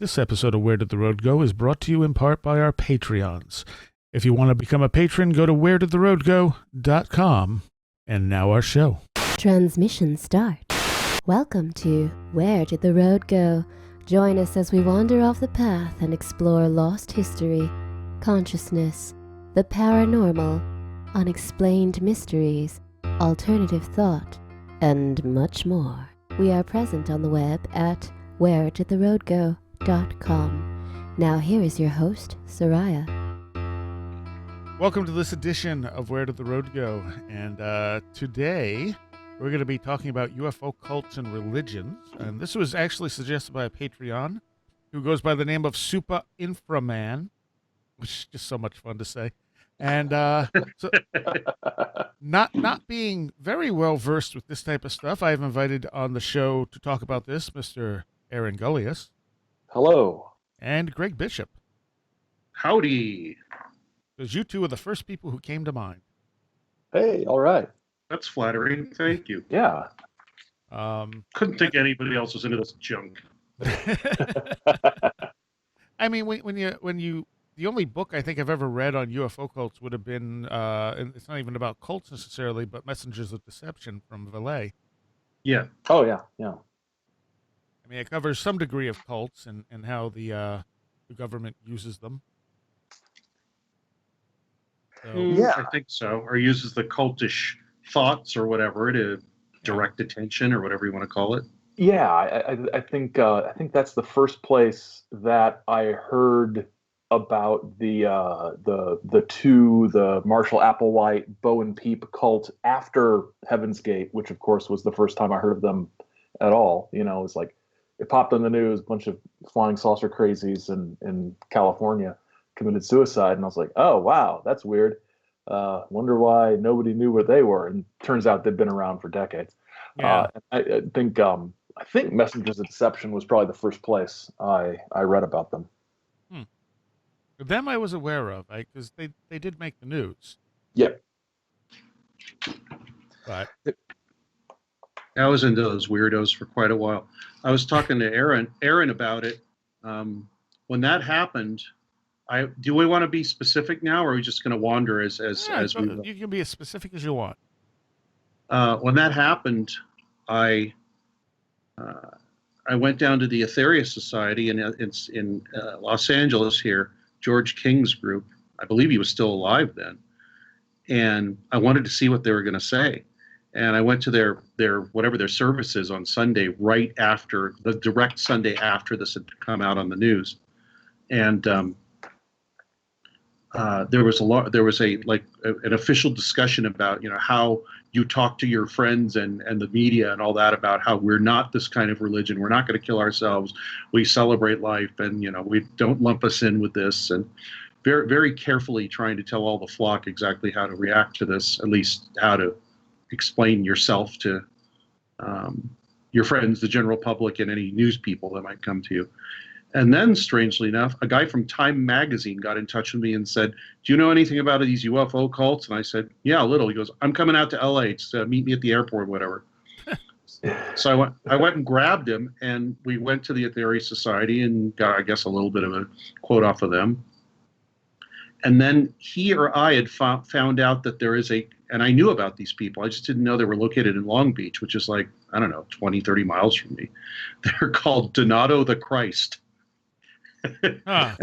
This episode of Where Did the Road Go is brought to you in part by our Patreons. If you want to become a patron, go to wheredidtheroadgo.com. And now our show. Transmission start. Welcome to Where Did the Road Go? Join us as we wander off the path and explore lost history, consciousness, the paranormal, unexplained mysteries, alternative thought, and much more. We are present on the web at wheredidtheroadgo.com. Now here is your host, Seriah. Welcome to this edition of Where Did the Road Go? And today we're going to be talking about UFO cults and religions. And this was actually suggested by a Patreon who goes by the name of Super Inframan, which is just so much fun to say. And so not being very well versed with this type of stuff, I've invited on the show to talk about this Mr. Aaron Gulyas. Hello. And Greg Bishop. Howdy. Because you two are the first people who came to mind. Hey, all right. That's flattering. Thank you. Yeah. Couldn't think anybody else was into this junk. I mean, when you the only book I think I've ever read on UFO cults would have been, and it's not even about cults necessarily, but Messengers of Deception from Valet. Yeah. Oh, yeah. Yeah. I mean, it covers some degree of cults and how the government uses them. So, Yeah. I think so. Or uses the cultish thoughts or whatever to direct attention or whatever you want to call it. Yeah. I think that's the first place that I heard about the Marshall Applewhite, Bow and Peep cult after Heaven's Gate, which of course was the first time I heard of them at all. You know, it's like it popped on the news, a bunch of flying saucer crazies in California committed suicide, and I was like, oh wow, that's weird. Wonder why nobody knew what they were. And turns out they've been around for decades. yeah. I think Messengers of Deception was probably the first place I read about them. Them I was aware of, because they did make the news. Yep. But I was into those weirdos for quite a while. I was talking to Aaron about it. When that happened, do we want to be specific now, or are we just going to wander as we go? You can be as specific as you want. When that happened, I went down to the Seriah Society in Los Angeles here, George King's group. I believe he was still alive then, and I wanted to see what they were going to say. And I went to their whatever their service is on Sunday, right after the direct Sunday after this had come out on the news, and there was an official discussion about how you talk to your friends and the media and all that about how we're not this kind of religion, we're not going to kill ourselves, we celebrate life, and we don't lump us in with this, and very very carefully trying to tell all the flock exactly how to react to this, at least how to explain yourself to your friends, the general public, and any news people that might come to you. And then, strangely enough, a guy from Time magazine got in touch with me and said, do you know anything about these UFO cults? And I said, yeah, a little. He goes, I'm coming out to LA to meet me at the airport, whatever. So I went and grabbed him, and we went to the Seriah Society and got, I guess, a little bit of a quote off of them. And then he or I had found out that there is and I knew about these people. I just didn't know they were located in Long Beach, which is like, I don't know, 20, 30 miles from me. They're called Donato the Christ. Huh.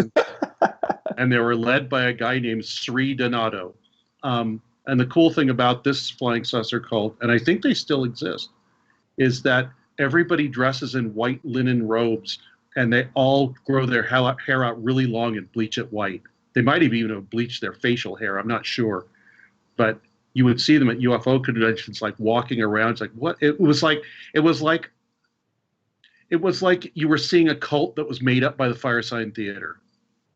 And they were led by a guy named Sri Donato. And the cool thing about this flying saucer cult, and I think they still exist, is that everybody dresses in white linen robes, and they all grow their hair out really long and bleach it white. They might have even bleached their facial hair. I'm not sure. But you would see them at UFO conventions, like walking around. It's like, what? It was like you were seeing a cult that was made up by the Firesign Theater.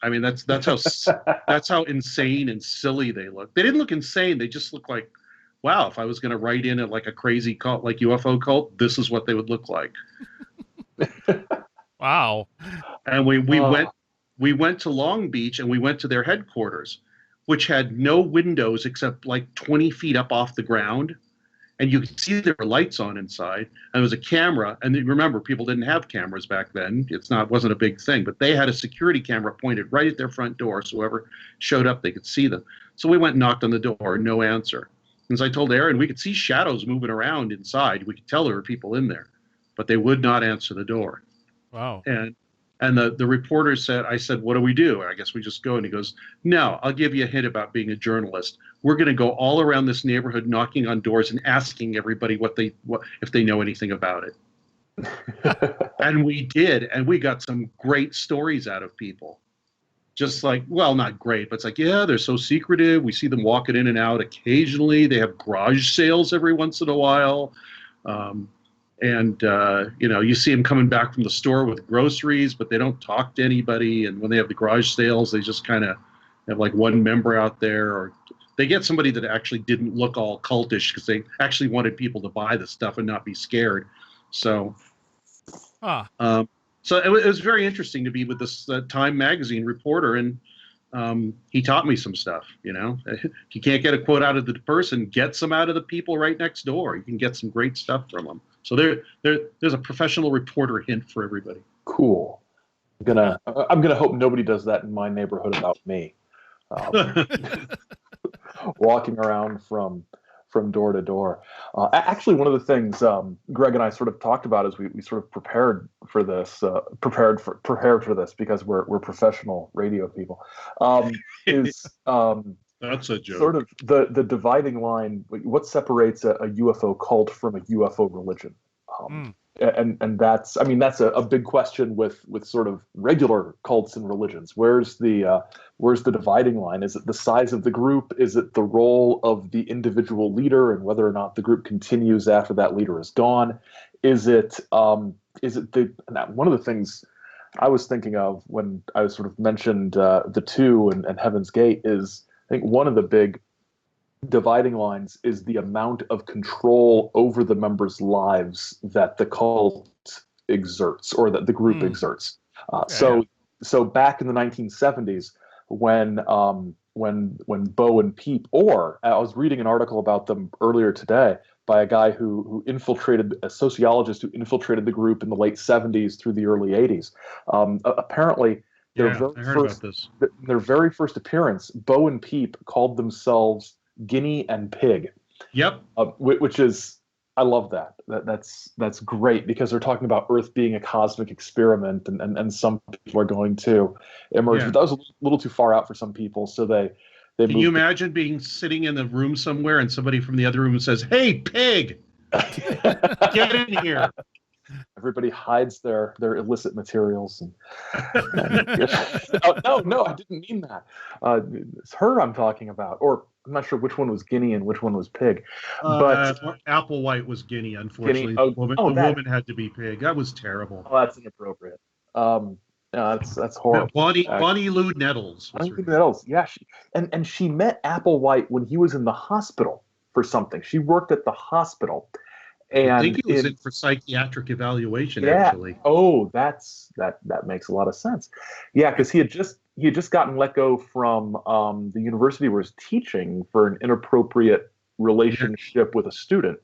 I mean, that's how insane and silly they look. They didn't look insane. They just look like, wow, if I was going to write in it like a crazy cult, like UFO cult, this is what they would look like. Wow. And we went to Long Beach, and we went to their headquarters, which had no windows except like 20 feet up off the ground. and you could see there were lights on inside, and there was a camera. And remember, people didn't have cameras back then. Wasn't a big thing, but they had a security camera pointed right at their front door, so whoever showed up, they could see them. So we went and knocked on the door, no answer. And as I told Aaron, we could see shadows moving around inside. We could tell there were people in there, but they would not answer the door. Wow. And the reporter said, I said, what do we do? I guess we just go. And he goes, no, I'll give you a hint about being a journalist. We're going to go all around this neighborhood knocking on doors and asking everybody if they know anything about it. And we did. And we got some great stories out of people. Just like, well, not great, but it's like, yeah, they're so secretive. We see them walking in and out occasionally. They have garage sales every once in a while. You see them coming back from the store with groceries, but they don't talk to anybody. And when they have the garage sales, they just kind of have like one member out there, or they get somebody that actually didn't look all cultish because they actually wanted people to buy the stuff and not be scared. So, so it was very interesting to be with this Time magazine reporter, and he taught me some stuff. If you can't get a quote out of the person, get some out of the people right next door. You can get some great stuff from them. So there's a professional reporter hint for everybody. Cool. I'm gonna hope nobody does that in my neighborhood about me. Walking around from door to door. Actually, one of the things Greg and I sort of talked about as we sort of prepared for this because we're professional radio people, is that's a joke. Sort of the dividing line. What separates a UFO cult from a UFO religion? And that's a big question with sort of regular cults and religions. Where's the dividing line? Is it the size of the group? Is it the role of the individual leader and whether or not the group continues after that leader is gone? Is it one of the things I was thinking of when I was sort of mentioned the Two and Heaven's Gate is, I think one of the big dividing lines is the amount of control over the members' lives that the cult exerts or that the group exerts. So back in the 1970s, when Bo and Peep, or I was reading an article about them earlier today by a guy who infiltrated, a sociologist who infiltrated the group in the late 70s through the early 80s. Apparently, their very first appearance, Bo and Peep called themselves Guinea and Pig. Yep. Which is, I love that. That's great because they're talking about Earth being a cosmic experiment, and some people are going to emerge. But that was a little too far out for some people, so they Can you imagine being sitting in a room somewhere and somebody from the other room says, "Hey, pig, get in here." Everybody hides their illicit materials. And, no, I didn't mean that. It's her I'm talking about. Or I'm not sure which one was Guinea and which one was Pig. But Applewhite was Guinea, unfortunately. Guinea, the woman had to be Pig. That was terrible. Oh, that's inappropriate. That's horrible. Bonnie Lou Nettles. Bonnie Lou Nettles, yeah. She met Applewhite when he was in the hospital for something. She worked at the hospital. And I think he was in for psychiatric evaluation, actually. Oh, that makes a lot of sense. Yeah, because he had just gotten let go from the university where he was teaching for an inappropriate relationship with a student,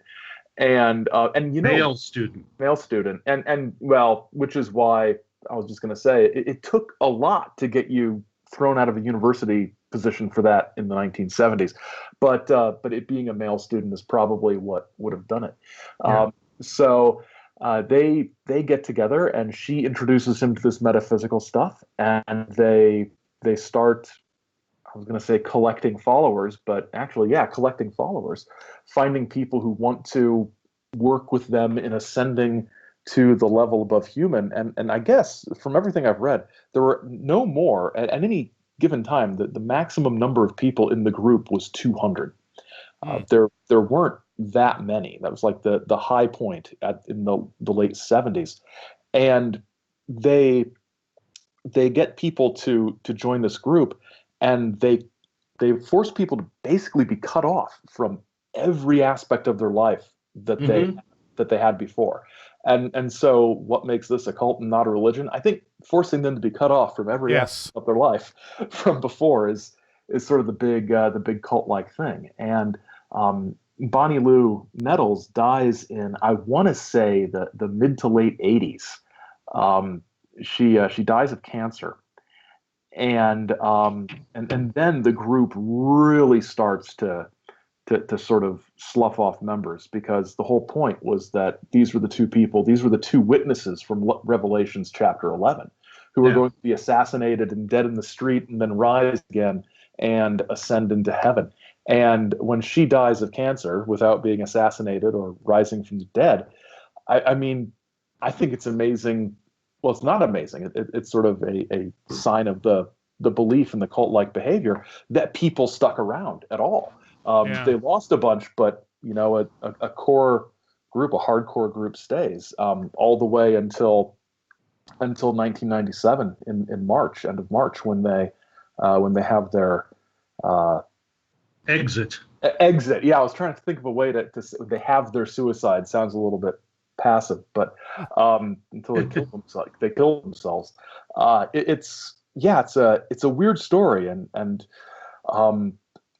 and male student, and well, which is why I was just going to say it took a lot to get you thrown out of a university position for that in the 1970s, but it being a male student is probably what would have done it. Yeah. So they get together, and she introduces him to this metaphysical stuff, and they start, I was going to say collecting followers, but actually, collecting followers, finding people who want to work with them in ascending to the level above human. And I guess from everything I've read, there were no more at any given time. The maximum number of people in the group was 200. There weren't that many. That was like the high point in the late 70s, and they get people to join this group, and they force people to basically be cut off from every aspect of their life that they had before. And so what makes this a cult and not a religion? I think forcing them to be cut off from every aspect of their life from before is sort of the big cult-like thing. And Bonnie Lou Nettles dies in, I want to say, the mid to late 80s. She dies of cancer, and then the group really starts to sort of slough off members, because the whole point was that these were the two witnesses from Revelations chapter 11, who were going to be assassinated and dead in the street and then rise again and ascend into heaven. And when she dies of cancer without being assassinated or rising from the dead, I mean, I think it's amazing. Well, it's not amazing. It's sort of a sign of the belief in the cult-like behavior that people stuck around at all. They lost a bunch, but a core group, a hardcore group, stays all the way until 1997 in March, end of March, when they have their exit. Exit. Yeah, I was trying to think of a way to they have their suicide. Sounds a little bit passive, but until they kill themselves. It's a weird story, and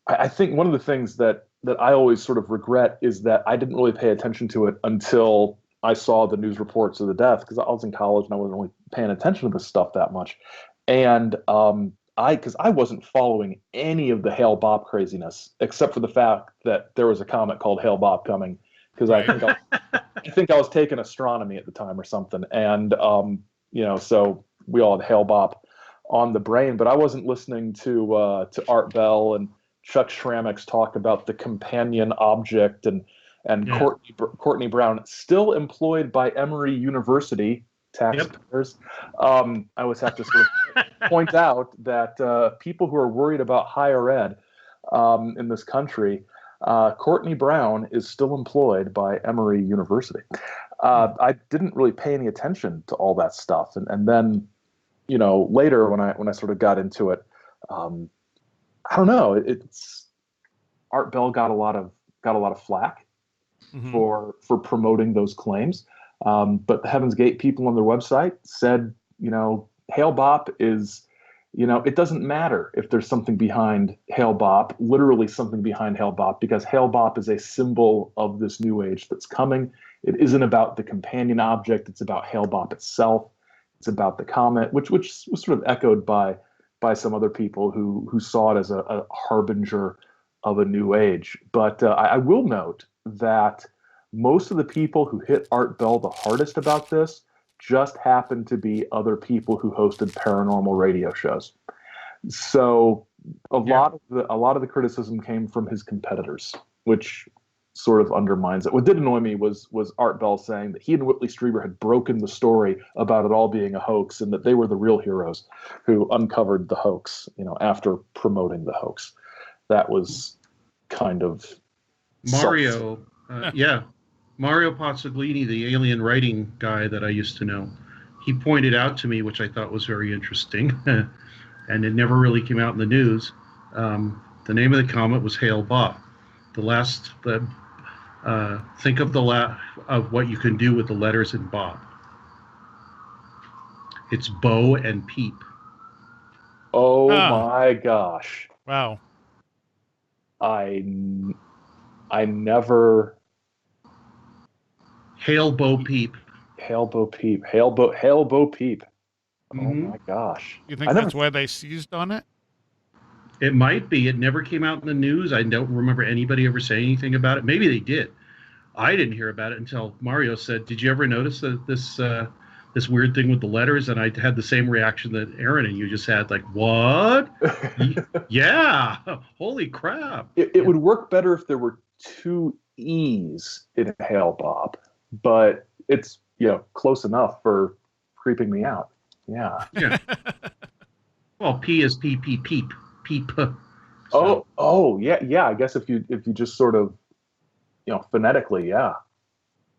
I think one of the things that I always sort of regret is that I didn't really pay attention to it until I saw the news reports of the death, because I was in college and I wasn't really paying attention to this stuff that much. And because I wasn't following any of the Hale Bopp craziness, except for the fact that there was a comet called Hale Bopp coming, because I think I was taking astronomy at the time or something. And so we all had Hale Bopp on the brain, but I wasn't listening to Art Bell and Chuck Schrammeck's talk about the companion object and Courtney Brown, still employed by Emory University taxpayers. I always have to sort of point out that people who are worried about higher ed in this country, Courtney Brown is still employed by Emory University. I didn't really pay any attention to all that stuff, and then later when I sort of got into it, I don't know. It's Art Bell got a lot of flack for promoting those claims, but the Heaven's Gate people on their website said, Hale Bopp is, it doesn't matter if there's something behind Hale Bopp, literally something behind Hale Bopp, because Hale Bopp is a symbol of this new age that's coming. It isn't about the companion object; it's about Hale Bopp itself. It's about the comet, which was sort of echoed by some other people who saw it as a harbinger of a new age. But I will note that most of the people who hit Art Bell the hardest about this just happened to be other people who hosted paranormal radio shows. So a lot of the criticism came from his competitors, which sort of undermines it. What did annoy me was Art Bell saying that he and Whitley Strieber had broken the story about it all being a hoax, and that they were the real heroes who uncovered the hoax, after promoting the hoax. That was kind of Mario Pozzoglini, the alien writing guy that I used to know, he pointed out to me, which I thought was very interesting, and it never really came out in the news. The name of the comet was Hale Bopp. Think of what you can do with the letters in Bob. It's Bo and Peep. Oh my gosh! Wow. I never. Hail Bo Peep. Hail Bo Peep. Hail Bo Peep. Oh my gosh! You think that's why they seized on it? It might be. It never came out in the news. I don't remember anybody ever saying anything about it. Maybe they did. I didn't hear about it until Mario said, "Did you ever notice that this weird thing with the letters?" And I had the same reaction that Aaron and you just had, like, "What?" Yeah, holy crap! It would work better if there were two E's in Hale Bopp, but it's close enough for creeping me out. Yeah. Well, P is P P Peep. Peep. So. Oh, yeah. I guess if you just sort of, phonetically, yeah.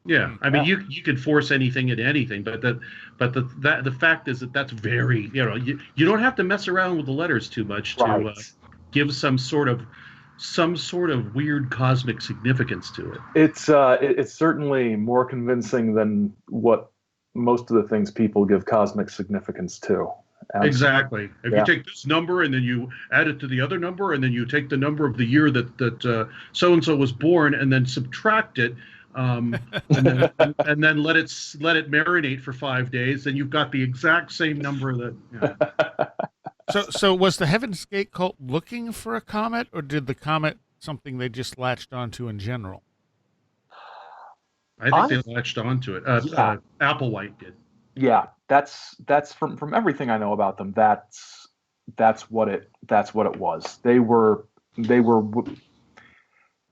Yeah, I mean, you could force anything into anything, but the fact is that that's very, you don't have to mess around with the letters too much to give some sort of weird cosmic significance to it. It's certainly more convincing than what most of the things people give cosmic significance to, Exactly. If Yeah. you take this number and then you add it to the other number, and then you take the number of the year that so and so was born, and then subtract it, and then let it marinate for 5 days, then you've got the exact same number that. So was the Heaven's Gate cult looking for a comet, or did the comet something they just latched onto in general? I think they latched onto it. Yeah. Applewhite did. Yeah, that's from everything I know about them. That's what it was. They were.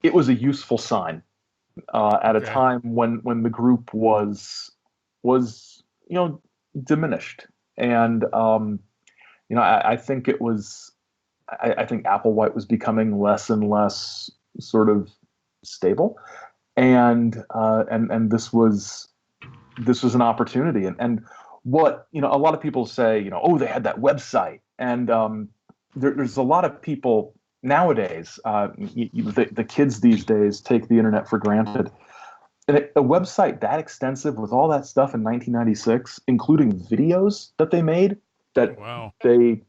It was a useful sign at a time when the group was diminished, and I think it was. I think Applewhite was becoming less and less sort of stable, and this was an opportunity. And what a lot of people say, oh, they had that website, and there's a lot of people nowadays, the kids these days take the internet for granted. And a website that extensive with all that stuff in 1996, including videos that they made that they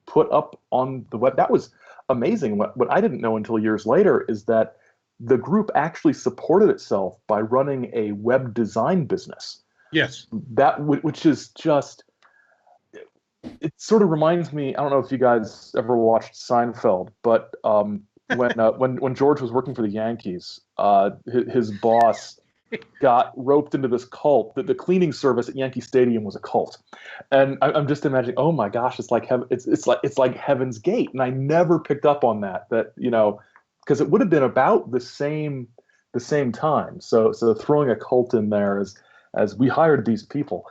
put up on the web, that was amazing. What I didn't know until years later is that the group actually supported itself by running a web design business. Yes. Which is just, it sort of reminds me, I don't know if you guys ever watched Seinfeld, but when George was working for the Yankees, his boss got roped into this cult. That the cleaning service at Yankee Stadium was a cult, and I'm just imagining, oh my gosh, it's like Heaven's Gate, and I never picked up on that because it would have been about the same time. So throwing a cult in there as we hired these people,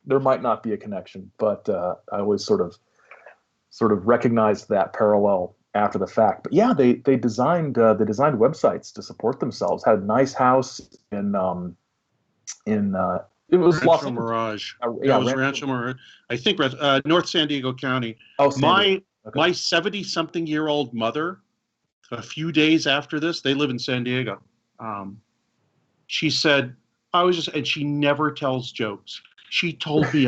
there might not be a connection, but I always sort of recognized that parallel after the fact. But yeah, they designed websites to support themselves. Had a nice house in it was Rancho Mirage. It was Rancho Mirage. I think North San Diego County. Oh, my 70-something-year-old mother, a few days after this, they live in San Diego. She said, and she never tells jokes. She told me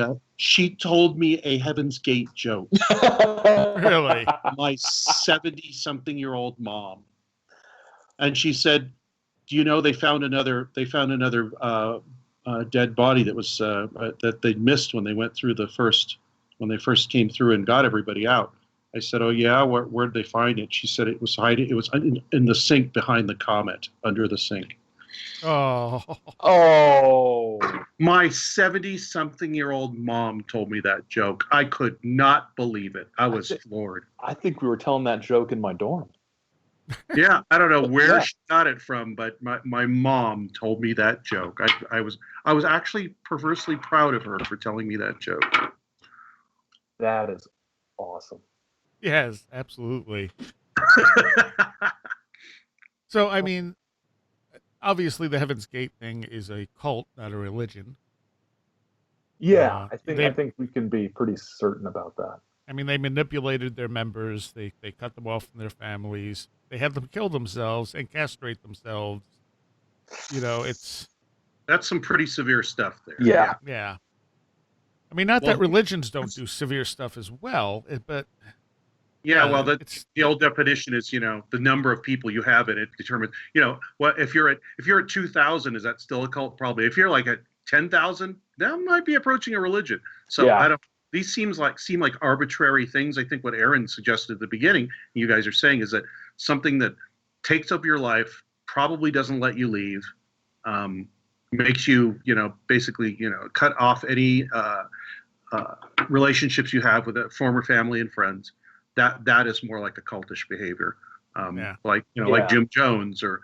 a Heaven's Gate joke. Really? My 70-something-year-old mom. And she said, "Do you know they found another dead body that was that they missed when they went through when they first came through and got everybody out?" I said, "Oh yeah, where did they find it?" She said it was hiding. It was in the sink behind the comet, under the sink. Oh. My 70-something-year-old mom told me that joke. I could not believe it. I was floored. I think we were telling that joke in my dorm. Yeah, I don't know where she got it from, but my mom told me that joke. I was actually perversely proud of her for telling me that joke. That is awesome. Yes, absolutely. So, I mean, obviously the Heaven's Gate thing is a cult, not a religion. Yeah, I think we can be pretty certain about that. I mean, they manipulated their members. They cut them off from their families. They had them kill themselves and castrate themselves. That's some pretty severe stuff there. Yeah. Yeah. I mean, not that religions don't do severe stuff as well, but yeah, well, the old definition is, the number of people you have in it determines, what if you're at 2,000, is that still a cult? Probably. If you're like at 10,000, that might be approaching a religion. So these seem like arbitrary things. I think what Aaron suggested at the beginning, you guys are saying, is that something that takes up your life, probably doesn't let you leave, makes you, basically, cut off any relationships you have with a former family and friends. That is more like a cultish behavior, like Jim Jones or,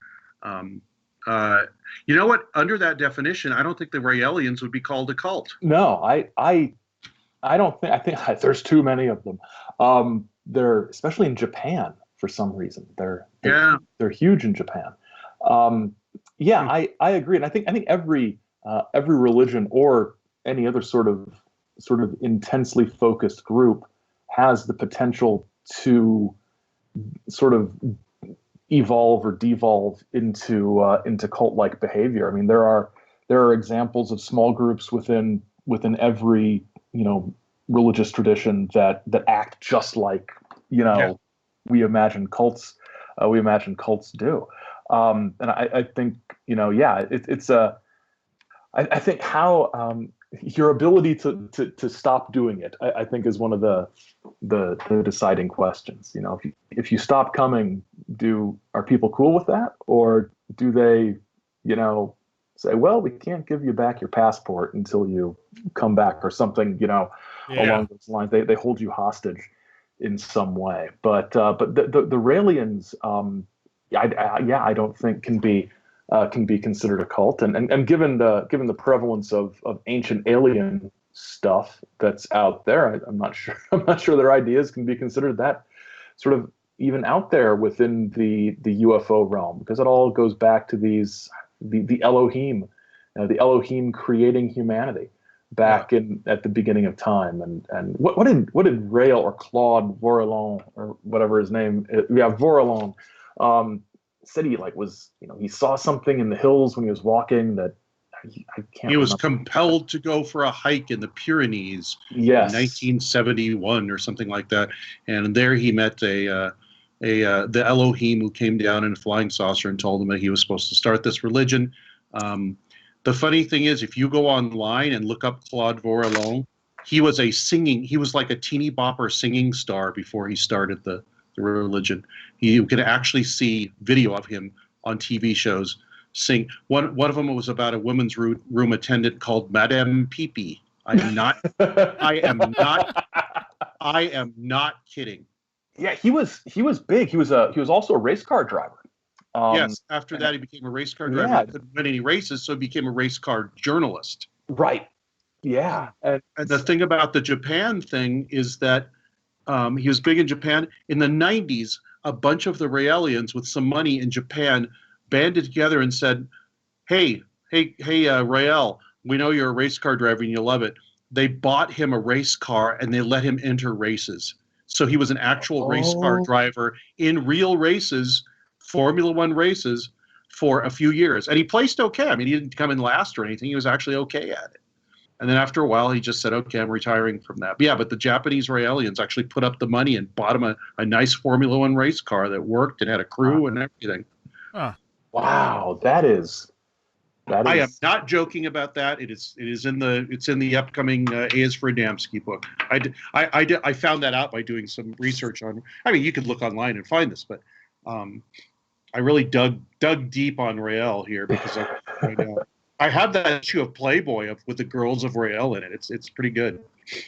you know what? Under that definition, I don't think the Raelians would be called a cult. No, I don't think. I think there's too many of them. They're especially in Japan for some reason. They're huge in Japan. I agree, and I think every religion or any other sort of intensely focused group has the potential to sort of evolve or devolve into cult-like behavior. I mean, there are examples of small groups within every religious tradition that act just like, you know, Yeah. we imagine cults do. And I think, you know, yeah, it's a, I think how your ability to stop doing it, I think, is one of the deciding questions. You know, if you stop coming, are people cool with that, or do they, you know, say, well, we can't give you back your passport until you come back, or something, you know, Yeah. along those lines. They hold you hostage in some way. But the Raelians, I don't think can be considered a cult. And given the prevalence of ancient alien stuff that's out there, I'm not sure their ideas can be considered that sort of even out there within the UFO realm, because it all goes back to the Elohim, the Elohim creating humanity back at the beginning of time. And what did Rael or Claude Vorilon, or whatever his name is, Vorilon, said he was, you know, he saw something in the hills when he was walking that I can't He was remember. compelled to go for a hike in the Pyrenees in Yes. 1971 or something like that, and there he met the Elohim, who came down in a flying saucer and told him that he was supposed to start this religion. The funny thing is, if you go online and look up Claude Vorilon, he was like a teeny bopper singing star before he started the religion. You can actually see video of him on TV shows sing. One of them was about a women's room attendant called Madame Peepee. I am not kidding. Yeah, he was big. He was also a race car driver. Yes, after that he became a race car driver. Yeah. He couldn't win any races, so he became a race car journalist. Right. Yeah. And the thing about the Japan thing is that he was big in Japan. In the 90s, a bunch of the Raelians with some money in Japan banded together and said, hey, Rael, we know you're a race car driver and you love it. They bought him a race car and they let him enter races. So he was an actual race car driver in real races, Formula One races, for a few years. And he placed okay. I mean, he didn't come in last or anything. He was actually okay at it. And then after a while, he just said, okay, I'm retiring from that. But yeah, but the Japanese Raelians actually put up the money and bought him a nice Formula One race car that worked and had a crew and everything. Huh. Wow, that is. I am not joking about that. It's in the upcoming A is for Adamski book. I found that out by doing some research on. I mean, you could look online and find this, but I really dug deep on Rael here because I have that issue of Playboy with the girls of Rael in it. It's pretty good.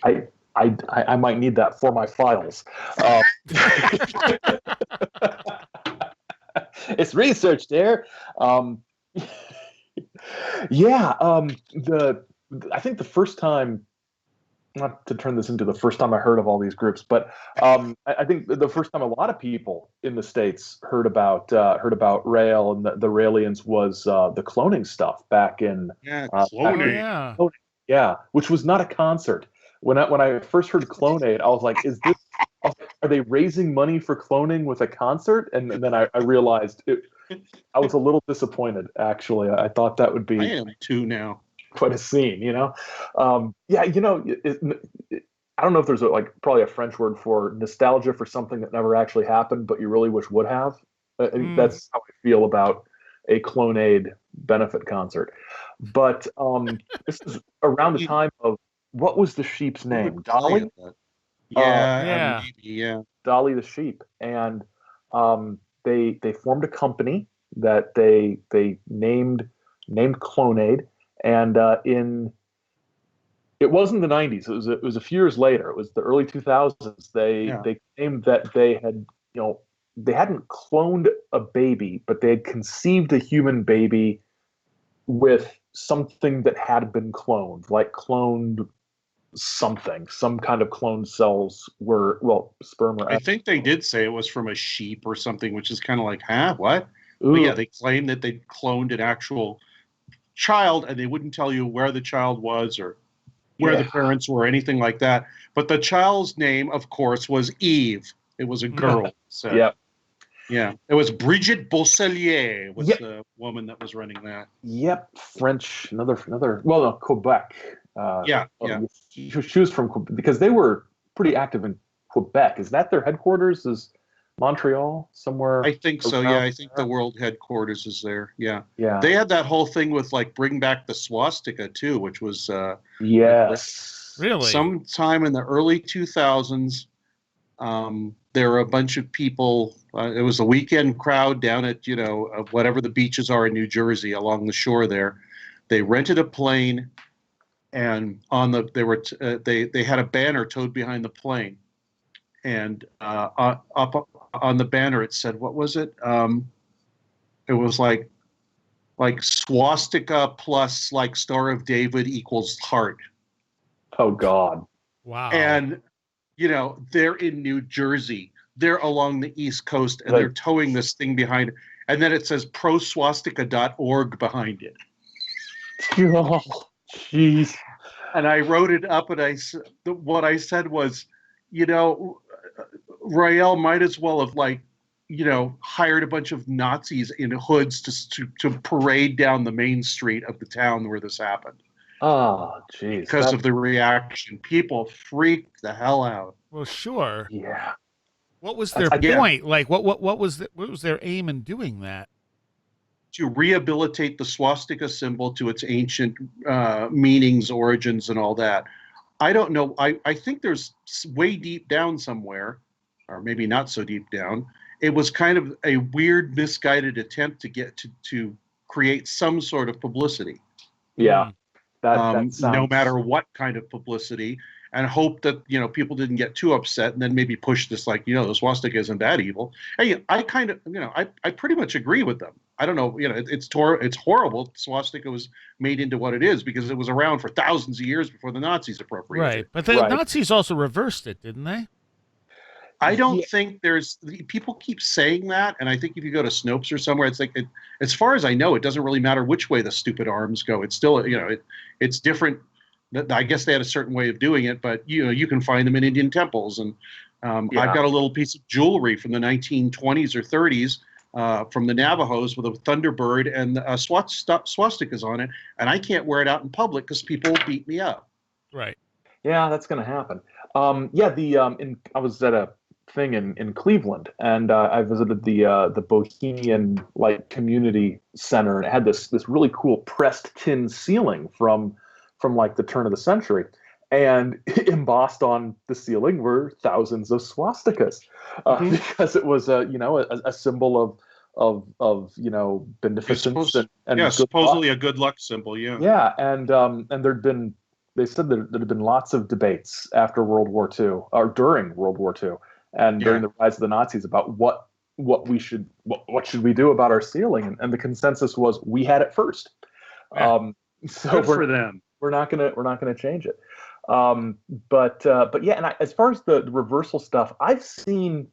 I might need that for my files. It's research there. Yeah. I think the first time, not to turn this into the first time I heard of all these groups, but I think the first time a lot of people in the States heard about Rael and the Raelians was the cloning stuff back in Cloning. Yeah, which was not a concert. When I first heard Clonate, I was like, are they raising money for cloning with a concert? And then I realized I was a little disappointed, actually. I thought that would be. I am too now. Quite a scene, you know? Yeah, you know, I don't know if there's probably a French word for nostalgia for something that never actually happened, but you really wish would have. That's how I feel about a Clonade benefit concert. But this is around the time of, what was the sheep's name? Dolly? Yeah. Dolly the sheep. And they formed a company that they named Clonade. And it wasn't the 90s. It was a few years later. It was the early 2000s. They claimed that they had, you know, they hadn't cloned a baby, but they had conceived a human baby with something that had been cloned, like cloned something. Some kind of cloned cells were, well, sperm or. I think they did say it was from a sheep or something, which is kind of like, huh, what? Ooh. But yeah, they claimed that they cloned an actual child, and they wouldn't tell you where the child was or where the parents were or anything like that. But the child's name, of course, was Eve. It was a girl. So yeah, it was Brigitte was the woman that was running that. French, another. Well, no, Quebec. Yeah, yeah. She was from because they were pretty active in Quebec. Is that their headquarters? Is Montreal somewhere I think so. Yeah, around I think the there? world headquarters is there. Yeah, Yeah. they had that whole thing with like bring back the swastika too, which was Yes. Really? sometime in the early 2000s. There were a bunch of people. It was a weekend crowd down at whatever the beaches are in New Jersey along the shore there. They rented a plane, and they had a banner towed behind the plane, and up on the banner it said, what was it? It was like swastika plus like Star of David equals heart. Oh God. Wow. And they're in New Jersey. They're along the East Coast, and Like, they're towing this thing behind. And then it says proswastika.org behind it. oh, jeez. And I wrote it up, and what I said was, Rael might as well have hired a bunch of Nazis in hoods to parade down the main street of the town where this happened Oh, jeez. because of the reaction. People freaked the hell out. Well, sure. Yeah. What was their point? Like, what was their aim in doing that? To rehabilitate the swastika symbol to its ancient meanings, origins, and all that. I don't know. I think there's way deep down somewhere, or maybe not so deep down, it was kind of a weird, misguided attempt to get to create some sort of publicity. Yeah. That no sounds... matter what kind of publicity, and hope that people didn't get too upset, and then maybe push this the swastika isn't that evil. Hey, I kind of I pretty much agree with them. I don't know, it's horrible. Swastika was made into what it is because it was around for thousands of years before the Nazis appropriated it. Right, but the Nazis also reversed it, didn't they? I don't think people keep saying that, and I think if you go to Snopes or somewhere, it's like as far as I know, it doesn't really matter which way the stupid arms go. It's still it's different. I guess they had a certain way of doing it, but you can find them in Indian temples, and I've got a little piece of jewelry from the 1920s or 30s from the Navajos with a thunderbird and swastikas on it, and I can't wear it out in public because people will beat me up. Right. Yeah, that's going to happen. I was at a thing in Cleveland, and I visited the Bohemian community center, and it had this really cool pressed tin ceiling from the turn of the century, and embossed on the ceiling were thousands of swastikas, because it was a symbol of beneficence and supposedly a good luck symbol. And they said there had been lots of debates after World War II, or during World War II, and during the rise of the Nazis about what should we do about our ceiling, and the consensus was we had it first. Yeah. So good for them. We're not gonna change it. But yeah, and as far as the reversal stuff, I've seen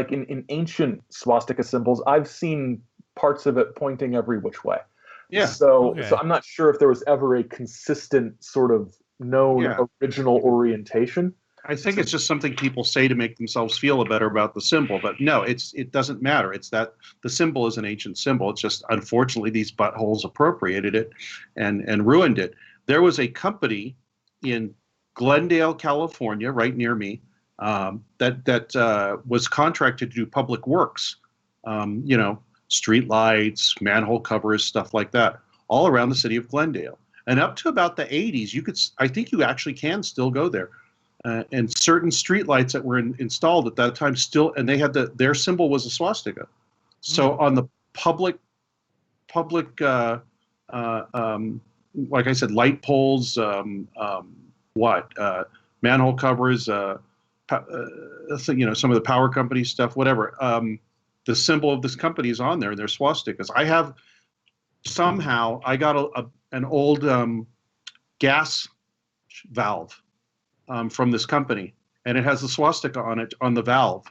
in ancient swastika symbols, I've seen parts of it pointing every which way. Yeah. So I'm not sure if there was ever a consistent sort of known original orientation. I think it's just something people say to make themselves feel better about the symbol, but no, it doesn't matter. It's that the symbol is an ancient symbol. It's just unfortunately these buttholes appropriated it and ruined it. There was a company in Glendale, California, right near me, that was contracted to do public works, street lights, manhole covers, stuff like that, all around the city of Glendale. And up to about the 80s, I think you actually can still go there. And certain street lights that were installed at that time and they had their symbol was a swastika. So on the public, like I said, light poles, manhole covers, some of the power company stuff, whatever. The symbol of this company is on there, and there's swastikas. I got an old gas valve from this company, and it has a swastika on it on the valve.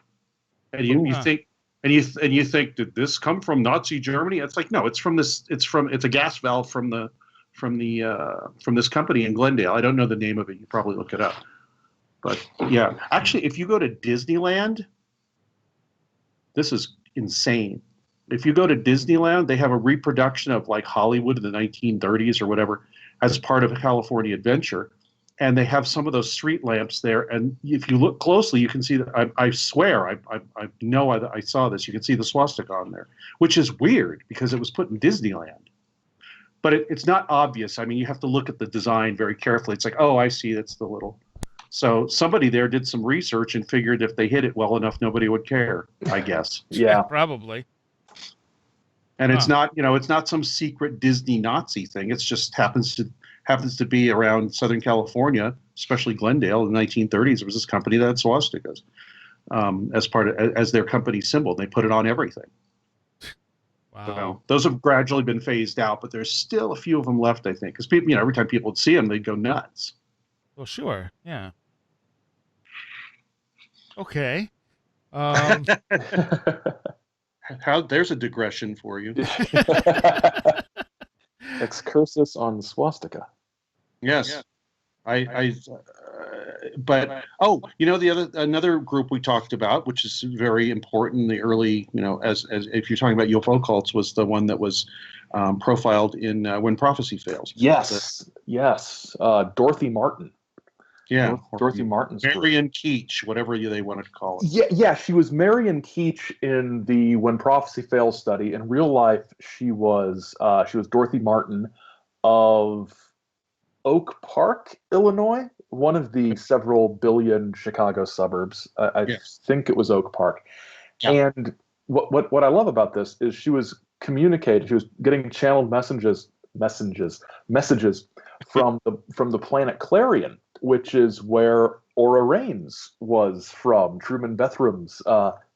And you think, did this come from Nazi Germany? It's like, no, it's a gas valve from this company in Glendale. I don't know the name of it. You probably look it up. But yeah, actually, if you go to Disneyland, this is insane. If you go to Disneyland, they have a reproduction of Hollywood in the 1930s or whatever, as part of a California Adventure. And they have some of those street lamps there. And if you look closely, you can see that I swear, I know I saw this. You can see the swastika on there, which is weird because it was put in Disneyland. But it's not obvious. I mean, you have to look at the design very carefully. It's like, oh, I see, that's the little. So somebody there did some research and figured if they hid it well enough, nobody would care, I guess. Yeah. Probably. And it's not, it's not some secret Disney Nazi thing. It's just happens to be around Southern California, especially Glendale in the 1930s. There was this company that had swastikas as their company symbol. They put it on everything. Wow. So those have gradually been phased out, but there's still a few of them left, I think, because people, every time people would see them, they'd go nuts. Well, sure. Yeah. Okay. There's a digression for you. Excursus on swastika. Yes. Another group we talked about, which is very important, the early, as if you're talking about UFO cults, was the one that was profiled in When Prophecy Fails. Yes. Dorothy Martin. Yeah. Dorothy Martin's group. Marion Keech, whatever they wanted to call it. Yeah, she was Marion Keech in the When Prophecy Fails study. In real life, she was Dorothy Martin of Oak Park, Illinois, one of the several billion Chicago suburbs. I think it was Oak Park. Yeah. And what I love about this is she was getting channeled messages from the planet Clarion, which is where Aura Raines was from, Truman Betham's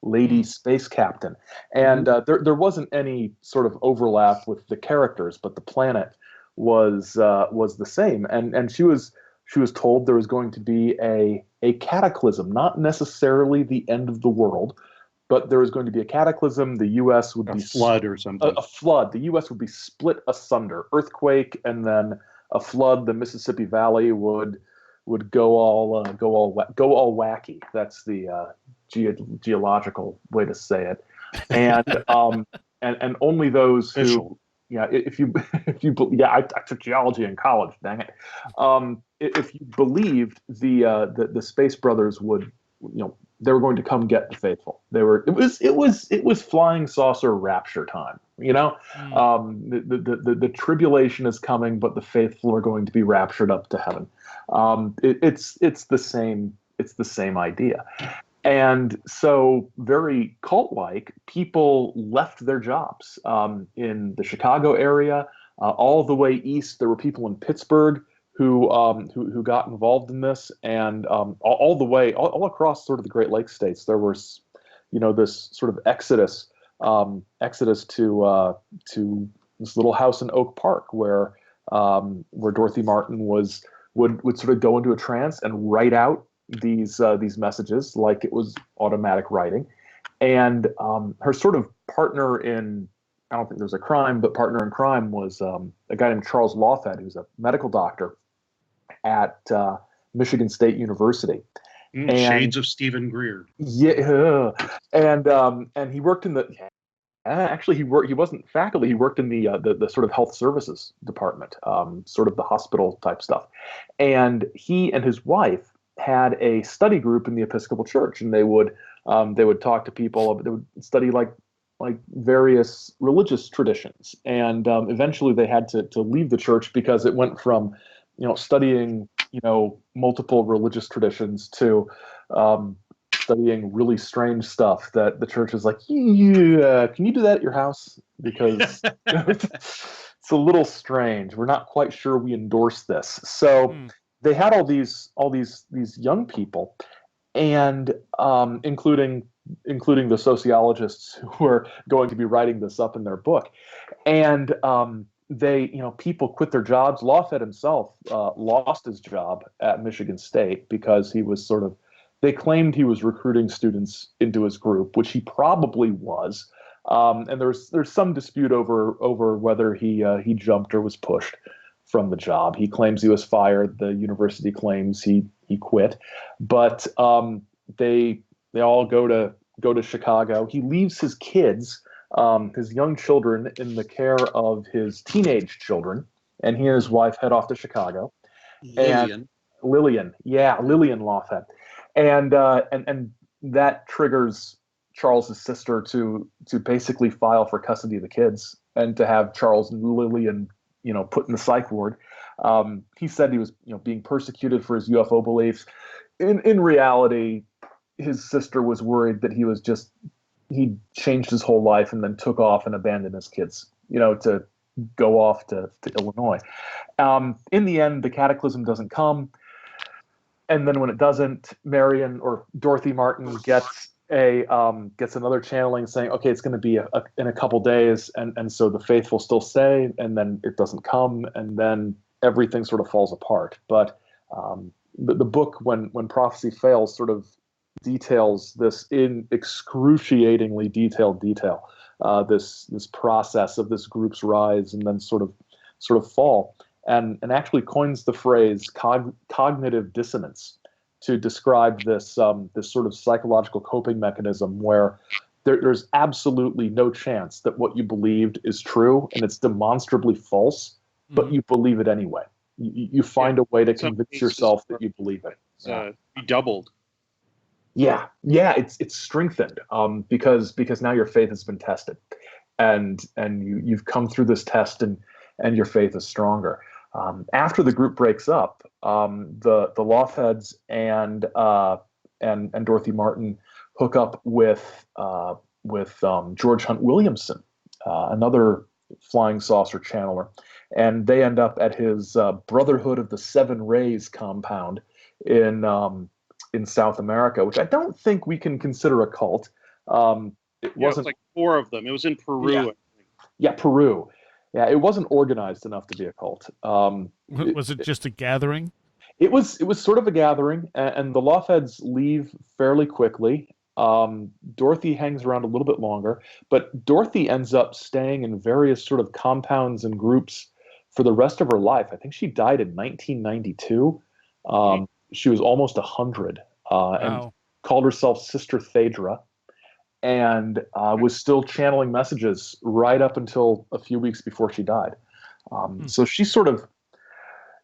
lady space captain. And there wasn't any sort of overlap with the characters, but the planet was the same. And she was told there was going to be a cataclysm, not necessarily the end of the world, but there was going to be a cataclysm. The U.S. would be flood or something. A flood. The U.S. would be split asunder. Earthquake, and then a flood. The Mississippi Valley would go all wacky. That's the geological way to say it. And and only those who, if you I took geology in college. Dang it. If you believed the Space Brothers would, they were going to come get the faithful. It was flying saucer rapture time. The tribulation is coming, but the faithful are going to be raptured up to heaven. It's the same idea. And so, very cult-like, people left their jobs in the Chicago area, all the way east. There were people in Pittsburgh who got involved in this, and all the way all across sort of the Great Lakes states. There was, this sort of exodus to this little house in Oak Park where Dorothy Martin would sort of go into a trance and write out these messages like it was automatic writing. And her sort of partner in, I don't think there was a crime, but partner in crime was a guy named Charles Lawfed, who's a medical doctor at Michigan State University. Shades of Stephen Greer. Yeah, and he worked in the. Actually, he wasn't faculty. He worked in the sort of health services department, sort of the hospital type stuff. And he and his wife had a study group in the Episcopal Church, and they would talk to people. They would study like various religious traditions, and eventually they had to leave the church because it went from studying multiple religious traditions to studying really strange stuff that the church is like, yeah, can you do that at your house? Because it's a little strange. We're not quite sure we endorse this. So they had all these young people, and including the sociologists who were going to be writing this up in their book. And people quit their jobs. Lawfed himself lost his job at Michigan State because he was they claimed he was recruiting students into his group, which he probably was. And there's some dispute over whether he jumped or was pushed from the job. He claims he was fired. The university claims he quit. But they all go to Chicago. He leaves his kids, his young children, in the care of his teenage children, and he and his wife head off to Chicago. And Lillian. Lillian Lothhead, and that triggers Charles's sister to basically file for custody of the kids and to have Charles and Lillian, put in the psych ward. He said he was, being persecuted for his UFO beliefs. In reality, his sister was worried that he changed his whole life and then took off and abandoned his kids, to go off to Illinois. In the end, the cataclysm doesn't come. And then when it doesn't, Marion or Dorothy Martin gets another channeling saying, okay, it's going to be in a couple days. And so the faithful still say, and then it doesn't come. And then everything sort of falls apart. But the book, when Prophecy Fails, sort of details this in excruciatingly detailed detail, this process of this group's rise and then sort of fall, and actually coins the phrase cognitive dissonance to describe this sort of psychological coping mechanism where there's absolutely no chance that what you believed is true and it's demonstrably false, but you believe it anyway. You find a way to convince yourself that you believe it. Be doubled. Yeah, it's strengthened because now your faith has been tested, and you've come through this test, and your faith is stronger. After the group breaks up, the Lothheads and Dorothy Martin hook up with George Hunt Williamson, another flying saucer channeler, and they end up at his Brotherhood of the Seven Rays compound in South America, which I don't think we can consider a cult. It wasn't like 4 of them. It was in Peru. Yeah, I think. Yeah, Peru. Yeah, it wasn't organized enough to be a cult. Was it just a gathering? It was sort of a gathering, and the Lothheads leave fairly quickly. Dorothy hangs around a little bit longer, but Dorothy ends up staying in various sort of compounds and groups for the rest of her life. I think she died in 1992. She was almost 100, and called herself Sister Thedra, and was still channeling messages right up until a few weeks before she died. So she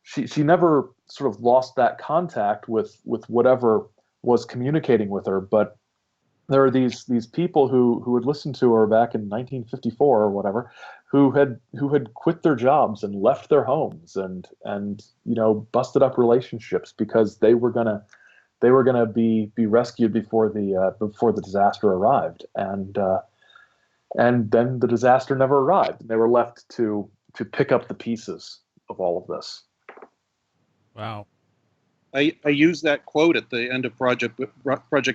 she never sort of lost that contact with whatever was communicating with her. But there are these people who had listened to her back in 1954 or whatever, who had quit their jobs and left their homes and busted up relationships because they were gonna be rescued before the disaster arrived, and then the disaster never arrived. They were left to pick up the pieces of all of this. Wow. I used that quote at the end of Project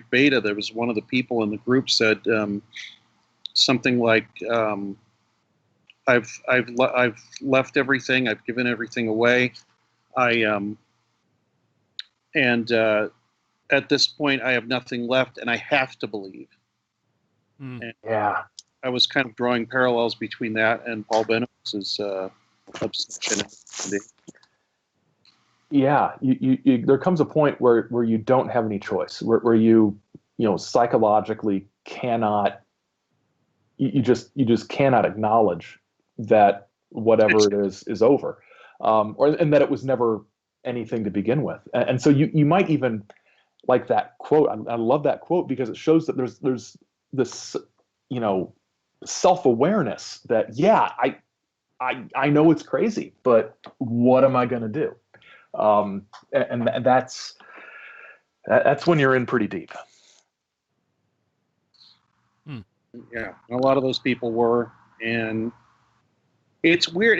Beta. There was one of the people in the group said something like, "I've left everything. I've given everything away. At this point, I have nothing left, and I have to believe." And Yeah. I was kind of drawing parallels between that and Paul Benoist's obsession. Yeah, you there comes a point where you don't have any choice, where you psychologically cannot, you just cannot acknowledge that whatever it is over, and that it was never anything to begin with, and so you might even like that quote. I love that quote because it shows that there's this self-awareness that I know it's crazy, but what am I going to do? And that's when you're in pretty deep. Yeah, a lot of those people were, and it's weird.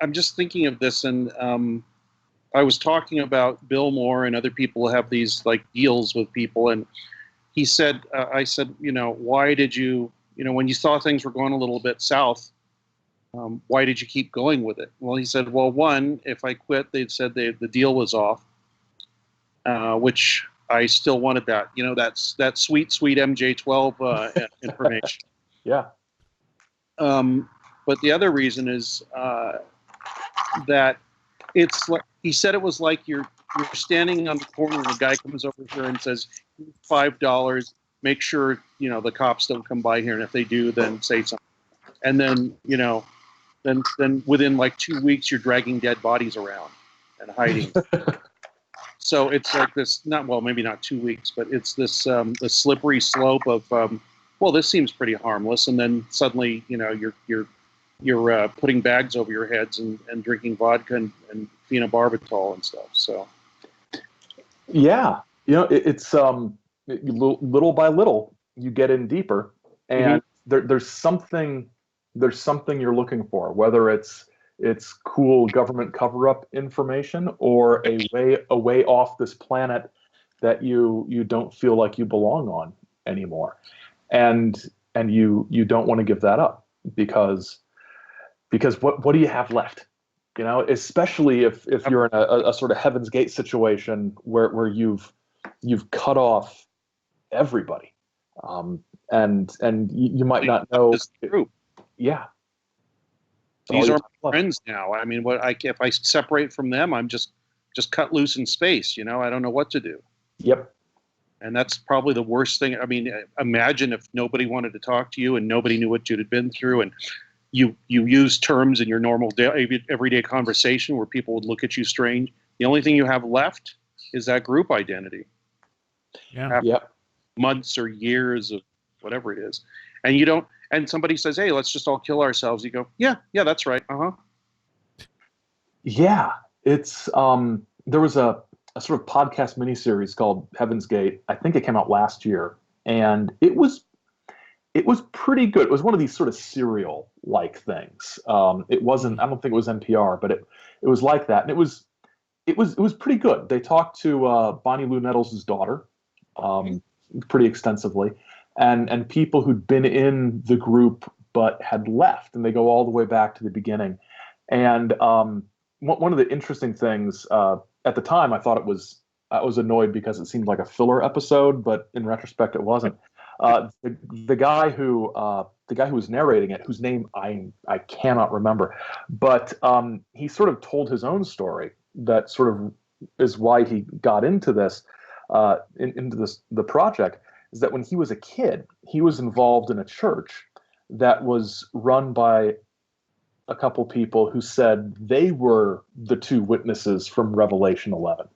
I'm just thinking of this, and I was talking about Bill Moore and other people who have these like deals with people, and he said, I said, why did you, when you saw things were going a little bit south, why did you keep going with it? Well, he said, well, one, if I quit, they'd said the deal was off, which I still wanted that, that sweet MJ12 information. Yeah. But the other reason is that it's like, he said it was like you're standing on the corner and a guy comes over here and says, $5, make sure, the cops don't come by here. And if they do, then say something. And then, then within like 2 weeks you're dragging dead bodies around and hiding. So it's like this, not, well, maybe not 2 weeks, but it's this the slippery slope of well, this seems pretty harmless, and then suddenly, you know, you're putting bags over your heads and drinking vodka and phenobarbital and stuff. So Yeah, you know, it's little by little you get in deeper, and there's something you're looking for, whether it's cool government cover-up information or a way off this planet that you don't feel like you belong on anymore, and you don't want to give that up because what do you have left? You know, especially if you're in a sort of Heaven's Gate situation where you've cut off everybody, and you might not know. this group. Yeah, These are my friends now. I mean, if I separate from them, I'm just cut loose in space. You know, I don't know what to do. Yep. And that's probably the worst thing. I mean, imagine if nobody wanted to talk to you and nobody knew what you'd been through, and you use terms in your normal everyday conversation where people would look at you strange. The only thing you have left is that group identity. Yeah. After Yep. months or years of whatever it is, and you don't. And somebody says, "Hey, let's just all kill ourselves." You go, "Yeah, that's right. Yeah, it's there was a sort of podcast miniseries called Heaven's Gate. I think it came out last year, and it was pretty good. It was one of these sort of serial like things. It wasn't. I don't think it was NPR, but it was like that, and it was pretty good. They talked to Bonnie Lou Nettles' daughter pretty extensively, and people who'd been in the group but had left, and they go all the way back to the beginning. And one of the interesting things at the time, I was annoyed because it seemed like a filler episode, but in retrospect, it wasn't. The guy who was narrating it, whose name I cannot remember, but he sort of told his own story that sort of is why he got into this the project. Is that when he was a kid, he was involved in a church that was run by a couple people who said they were the two witnesses from Revelation 11.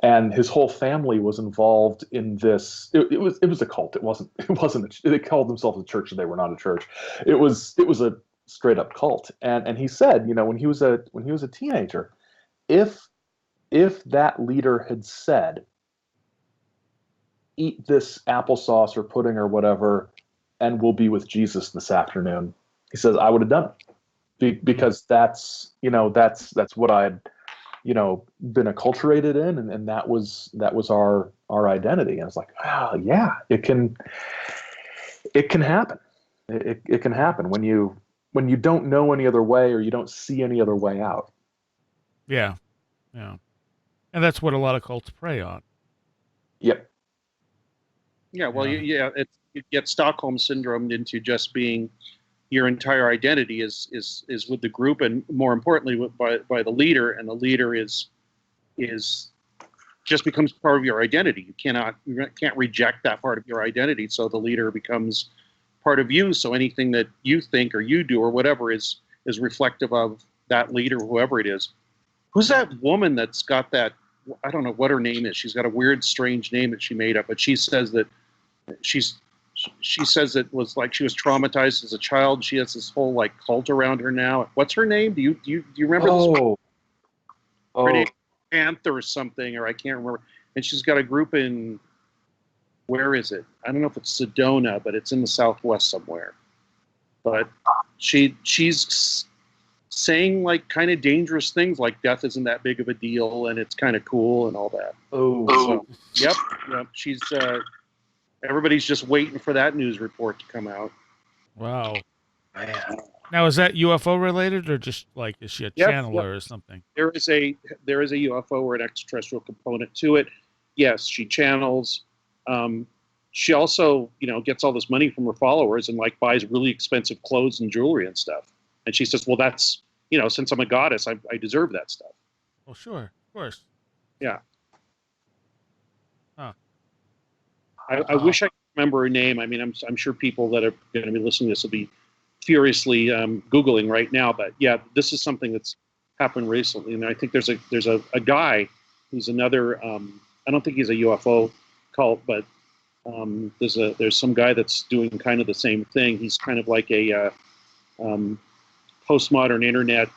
And his whole family was involved in this. It was a cult. It wasn't. They called themselves a church, and they were not a church. It was a straight up cult. And he said, you know, when he was a teenager, if that leader had said, "Eat this applesauce or pudding or whatever, and we'll be with Jesus this afternoon," he says, I would have done it because that's what I'd been acculturated in, and that was our identity. And it's like, oh yeah, it can happen. It can happen when you don't know any other way, or you don't see any other way out. Yeah. And that's what a lot of cults prey on. Yep. Yeah, well, you get Stockholm syndrome into just being your entire identity is with the group, and more importantly by the leader, and the leader is just becomes part of your identity. You can't reject that part of your identity, so the leader becomes part of you. So anything that you think or you do or whatever is reflective of that leader, whoever it is. Who's that woman that's got that? I don't know what her name is. She's got a weird, strange name that she made up, but she says that she says it was like she was traumatized as a child. She has this whole like cult around her now. What's her name? Do you remember this? Her name, Panther or something, or I can't remember. And she's got a group in, where is it? I don't know if it's Sedona, but it's in the Southwest somewhere. But she's saying like kind of dangerous things, like death isn't that big of a deal and it's kind of cool and all that. So, yep. She's everybody's just waiting for that news report to come out. Wow. Man. Now, is that UFO related, or just like, is she a channeler or something? There is a UFO or an extraterrestrial component to it. Yes, she channels. She also, gets all this money from her followers and like buys really expensive clothes and jewelry and stuff. And she says, well, that's, since I'm a goddess, I deserve that stuff. Oh, sure. Of course. Yeah. Huh. I wish I could remember her name. I mean, I'm sure people that are going to be listening to this will be furiously Googling right now. But yeah, this is something that's happened recently, and I think there's a guy who's another. I don't think he's a UFO cult, but there's some guy that's doing kind of the same thing. He's kind of like a postmodern internet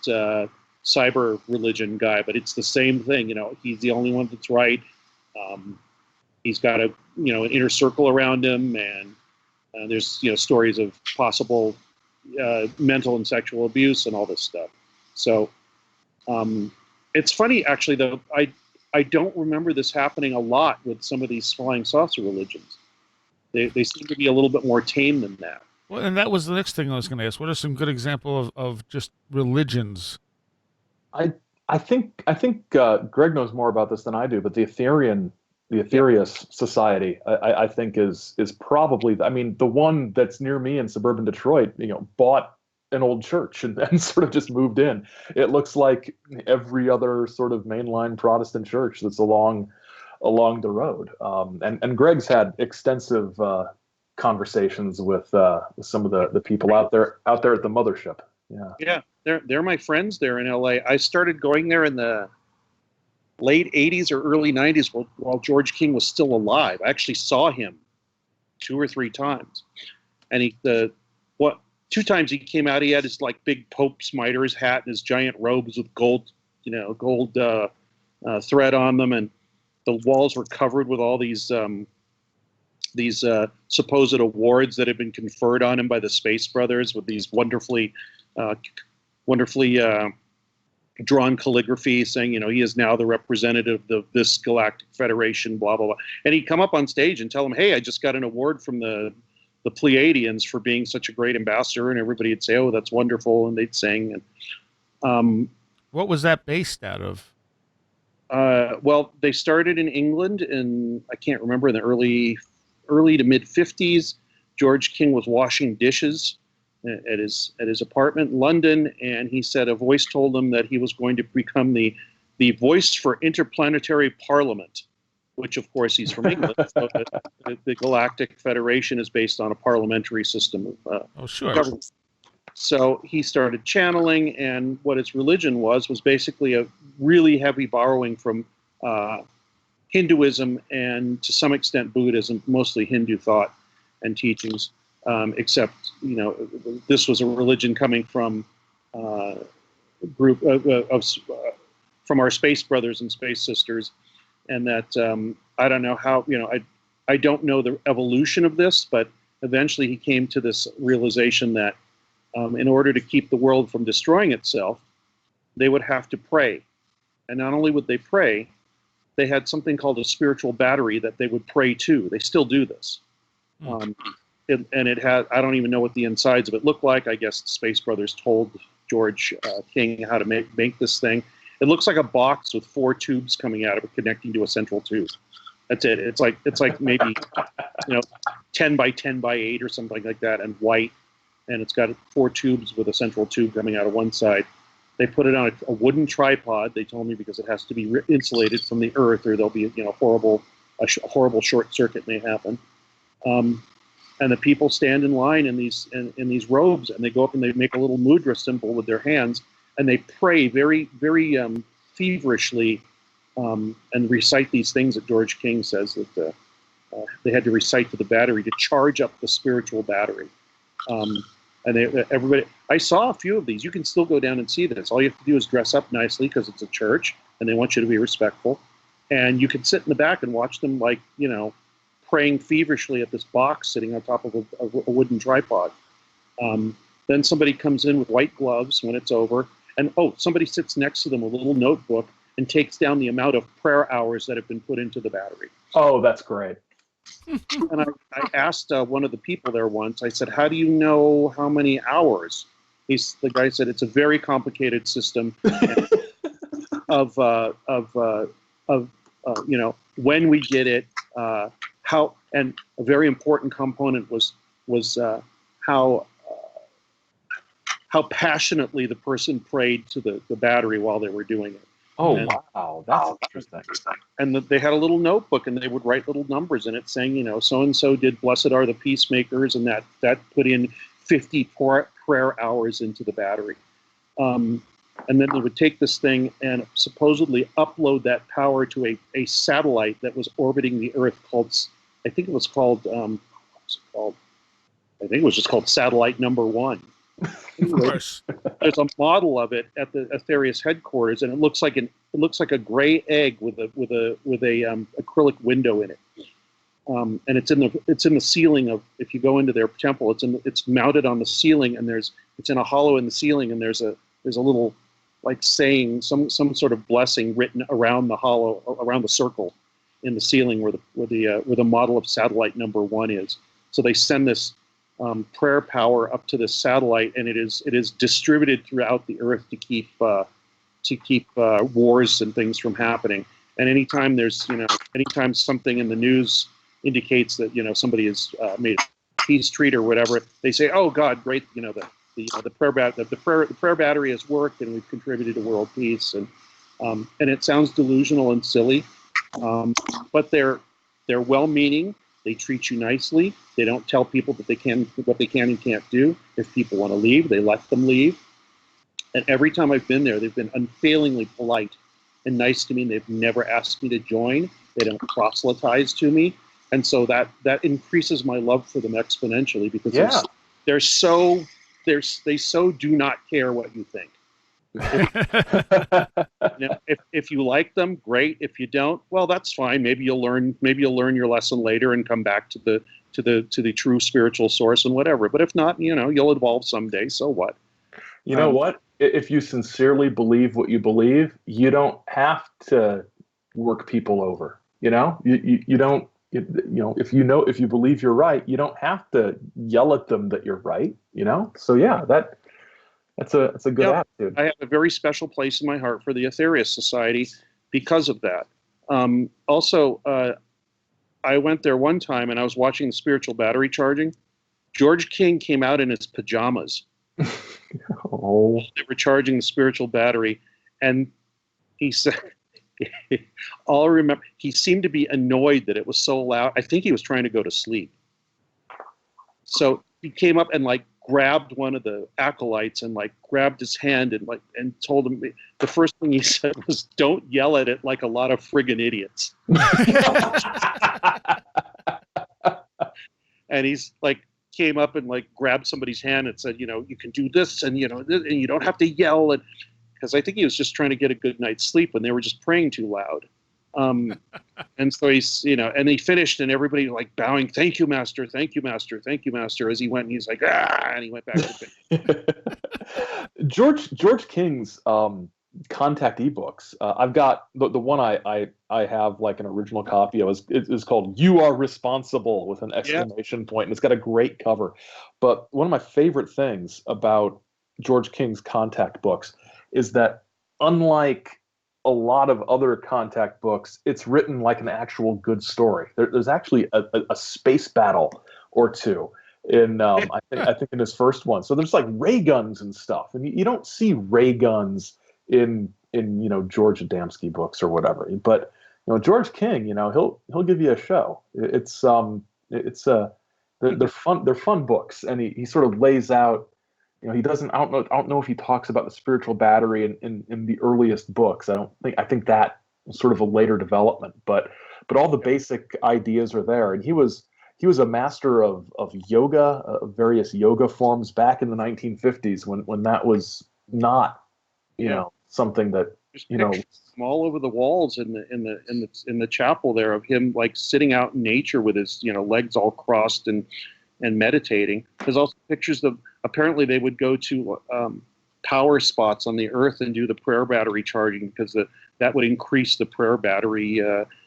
cyber religion guy, but it's the same thing. He's the only one that's right. He's got an inner circle around him, and there's stories of possible mental and sexual abuse and all this stuff. So it's funny, actually, though. I don't remember this happening a lot with some of these flying saucer religions. They seem to be a little bit more tame than that. Well, and that was the next thing I was going to ask. What are some good examples of just religions? I think Greg knows more about this than I do, but the Aetherius Society, I think is probably, I mean, the one that's near me in suburban Detroit, bought an old church and sort of just moved in. It looks like every other sort of mainline Protestant church that's along the road. And Greg's had extensive conversations with some of the people out there at the mothership. Yeah, they're my friends there in LA. I started going there in the late 80s or early 90s while George King was still alive. I actually saw him 2 or 3 times. And 2 times he came out, he had his like big Pope's mitres hat and his giant robes with gold thread on them, and the walls were covered with all these supposed awards that had been conferred on him by the Space Brothers, with these wonderfully drawn calligraphy saying, he is now the representative of this galactic federation, blah, blah, blah. And he'd come up on stage and tell them, hey, I just got an award from the Pleiadians for being such a great ambassador. And everybody would say, oh, that's wonderful. And they'd sing. And what was that based out of? Well, they started in England, and I can't remember, in the early to mid 50s. George King was washing dishes at his apartment in London, and he said a voice told him that he was going to become the voice for interplanetary parliament, which of course he's from England. So the Galactic Federation is based on a parliamentary system of government. So he started channeling, and what his religion was basically a really heavy borrowing from Hinduism and to some extent Buddhism, mostly Hindu thought and teachings. Except, this was a religion coming from a group from our space brothers and space sisters, and that I don't know how, I don't know the evolution of this, but eventually he came to this realization that in order to keep the world from destroying itself, they would have to pray. And not only would they pray, they had something called a spiritual battery that they would pray to. They still do this. It had, I don't even know what the insides of it looked like. I guess the Space Brothers told George King how to make this thing. It looks like a box with 4 tubes coming out of it, connecting to a central tube. That's it. It's like maybe 10 by 10 by 8 or something like that, and white. And it's got 4 tubes with a central tube coming out of one side. They put it on a wooden tripod. They told me because it has to be insulated from the earth, or there'll be a horrible short circuit may happen. And the people stand in line in these robes, and they go up and they make a little mudra symbol with their hands, and they pray very, very feverishly, and recite these things that George King says that they had to recite to the battery to charge up the spiritual battery. And everybody, I saw a few of these. You can still go down and see this. All you have to do is dress up nicely because it's a church, and they want you to be respectful. And you can sit in the back and watch them, praying feverishly at this box sitting on top of a wooden tripod. Then somebody comes in with white gloves when it's over, and somebody sits next to them with a little notebook and takes down the amount of prayer hours that have been put into the battery. Oh, that's great. And I asked one of the people there once, I said, how do you know how many hours? The guy said, it's a very complicated system of when we did it, how, and a very important component was how passionately the person prayed to the battery while they were doing it. Oh, wow. That's interesting. And they had a little notebook, and they would write little numbers in it saying, so-and-so did Blessed Are the Peacemakers, and that put in 50 prayer hours into the battery. And then they would take this thing and supposedly upload that power to a satellite that was orbiting the Earth called, I think it was called, I think it was just called Satellite Number 1. Of course. There's a model of it at the Aetherius headquarters, and it looks like a gray egg with a acrylic window in it. And it's in the ceiling of, if you go into their temple, it's mounted on the ceiling, and it's in a hollow in the ceiling, and there's a little, like, saying some sort of blessing written around the hollow, around the circle in the ceiling where the model of satellite number 1 is. So they send this prayer power up to this satellite, and it is distributed throughout the Earth to keep wars and things from happening. And anytime anytime something in the news indicates that somebody has made a peace treaty or whatever, they say, "Oh God, great! The prayer battery has worked, and we've contributed to world peace." And it sounds delusional and silly, but they're well-meaning. They treat you nicely. They don't tell people that what they can and can't do. If people want to leave, they let them leave. And every time I've been there, they've been unfailingly polite and nice to me. They've never asked me to join. They don't proselytize to me. And so that increases my love for them exponentially, because they so do not care what you think. If you like them, great. If you don't, well, that's fine. Maybe you'll learn your lesson later and come back to the true spiritual source and whatever. But if not, you'll evolve someday. So what? You know what? If you sincerely believe what you believe, you don't have to work people over. You don't. If you believe you're right, you don't have to yell at them that you're right. So yeah, that's a good attitude. I have a very special place in my heart for the Aetherius Society because of that. Also, I went there one time and I was watching the spiritual battery charging. George King came out in his pajamas. Oh. They were charging the spiritual battery, and he said, all I remember, he seemed to be annoyed that it was so loud. I think he was trying to go to sleep. So he came up and grabbed one of the acolytes and grabbed his hand and told him, the first thing he said was, "Don't yell at it like a lot of friggin' idiots." And he's came up and grabbed somebody's hand and said, "You can do this, and and you don't have to yell." And because I think he was just trying to get a good night's sleep, and they were just praying too loud. And so he's, and he finished, and everybody bowing, "Thank you, Master, thank you, Master, thank you, Master," as he went, and he's like, "Ah," and he went back to bed. George King's Contactee books. I've got the one I have an original copy of is called "You Are Responsible" with an exclamation point, and it's got a great cover. But one of my favorite things about George King's Contact books is that, unlike a lot of other Contact books, it's written like an actual good story. There's actually a space battle or two in I think in his first one. So there's ray guns and stuff, and you don't see ray guns in George Adamski books or whatever. But George King, he'll give you a show. They're fun books, and he sort of lays out. He doesn't. I don't know if he talks about the spiritual battery in the earliest books. I think that was sort of a later development. But all the basic ideas are there. And he was a master of yoga, various yoga forms back in the 1950s when that was not something that all over the walls in the chapel there of him sitting out in nature with his legs all crossed and meditating. There's also pictures of, apparently they would go to power spots on the Earth and do the prayer battery charging, because that would increase the prayer battery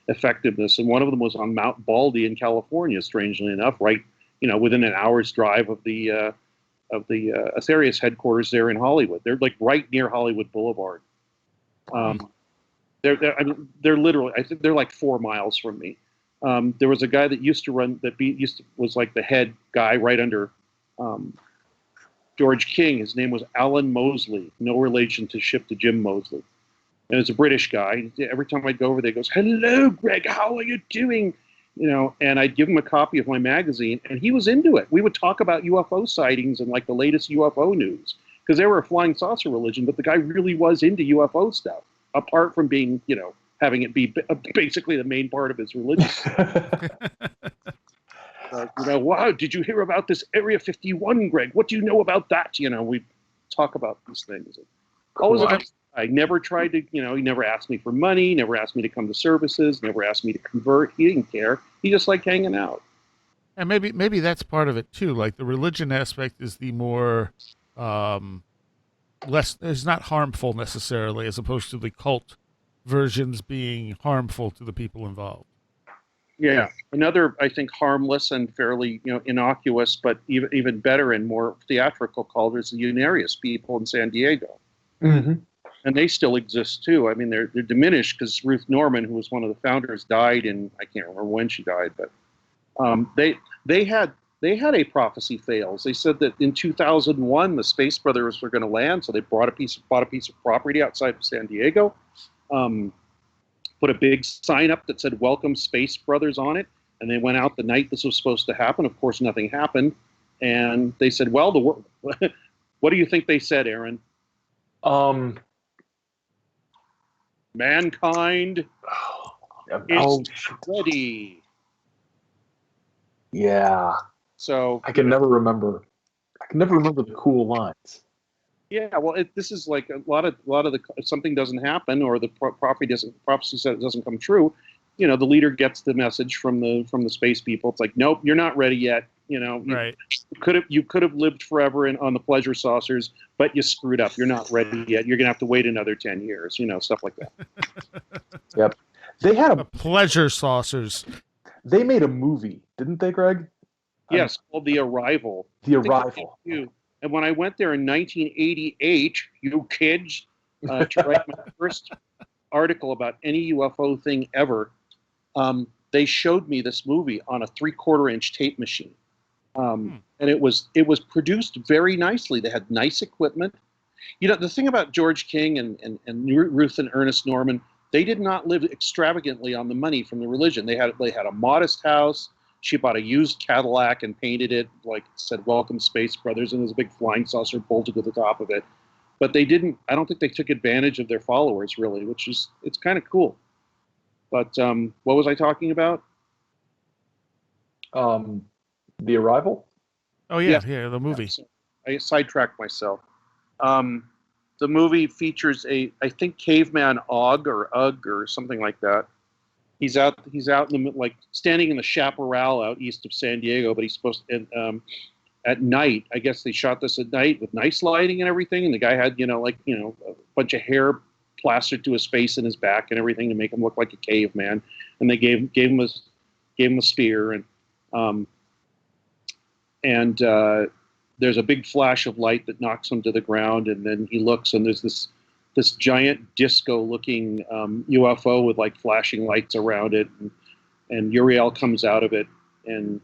effectiveness. And one of them was on Mount Baldy in California, strangely enough, right within an hour's drive of the Aetherius headquarters there in Hollywood. They're right near Hollywood Boulevard. They're literally, I think they're 4 miles from me. There was a guy that was the head guy right under George King. His name was Alan Mosley, no relation to Jim Mosley. And it's a British guy. Every time I'd go over there, he goes, "Hello, Greg, how are you doing?" and I'd give him a copy of my magazine, and he was into it. We would talk about UFO sightings and like the latest UFO news because they were a flying saucer religion, but the guy really was into UFO stuff, apart from being, having it be basically the main part of his religion. Wow, did you hear about this Area 51, Greg? What do you know about that? We talk about these things. Always a nice guy. Never tried to, he never asked me for money, never asked me to come to services, never asked me to convert. He didn't care. He just liked hanging out. And maybe that's part of it too. Like the religion aspect is the more less, is not harmful necessarily, as opposed to the cult versions being harmful to the people involved. Yeah, another, I think, harmless and fairly, innocuous, but even better and more theatrical cult is the Unarius people in San Diego, and they still exist too. I mean, they're diminished because Ruth Norman, who was one of the founders, died in, I can't remember when she died, but they had a prophecy fails. They said that in 2001 the Space Brothers were going to land, so they bought a piece of property outside of San Diego. Put a big sign up that said "Welcome Space Brothers" on it, and they went out the night this was supposed to happen. Of course, nothing happened, and they said, "Well, the world." What do you think they said, Aaron? Mankind is ready. Yeah. So I can never remember the cool lines. Yeah, well, this is like a lot of the, if something doesn't happen or the prophecy said it doesn't come true, the leader gets the message from the space people. It's like, nope, you're not ready yet. Right. You could have lived forever on the pleasure saucers, but you screwed up. You're not ready yet. You're gonna have to wait another 10 years. Stuff like that. Yep. They had a pleasure saucers. They made a movie, didn't they, Greg? Yes, called The Arrival. The Arrival. And when I went there in 1988, you kids, to write my first article about any UFO thing ever, they showed me this movie on a 3/4-inch tape machine. And it was produced very nicely. They had nice equipment. The thing about George King and Ruth and Ernest Norman, they did not live extravagantly on the money from the religion. They had a modest house. She bought a used Cadillac and painted it, like it said, "Welcome Space Brothers," and there's a big flying saucer bolted to the top of it. But they didn't, I don't think they took advantage of their followers, really, it's kind of cool. But what was I talking about? The Arrival? Oh, yeah, the movie. Yeah, so I sidetracked myself. The movie features I think caveman Og or something like that. He's out in the, like, standing in the chaparral out east of San Diego, but he's supposed to, at night. I guess they shot this at night with nice lighting and everything. And the guy had, a bunch of hair plastered to his face and his back and everything to make him look like a caveman. And they gave him a spear, and there's a big flash of light that knocks him to the ground, and then he looks, and there's this giant disco-looking UFO with like flashing lights around it, and Uriel comes out of it, and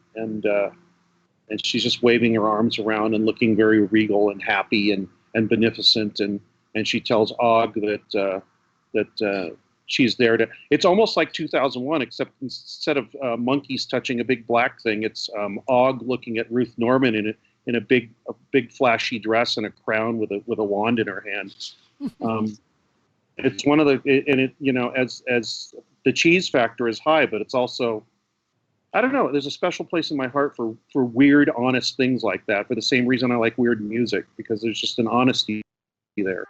she's just waving her arms around and looking very regal and happy and beneficent, and she tells Og that she's there to. It's almost like 2001, except instead of monkeys touching a big black thing, it's Og looking at Ruth Norman in a big flashy dress and a crown with a wand in her hand. It's one of the, and it, as the cheese factor is high, but it's also, I don't know, there's a special place in my heart for weird, honest things like that, for the same reason I like weird music, because there's just an honesty there.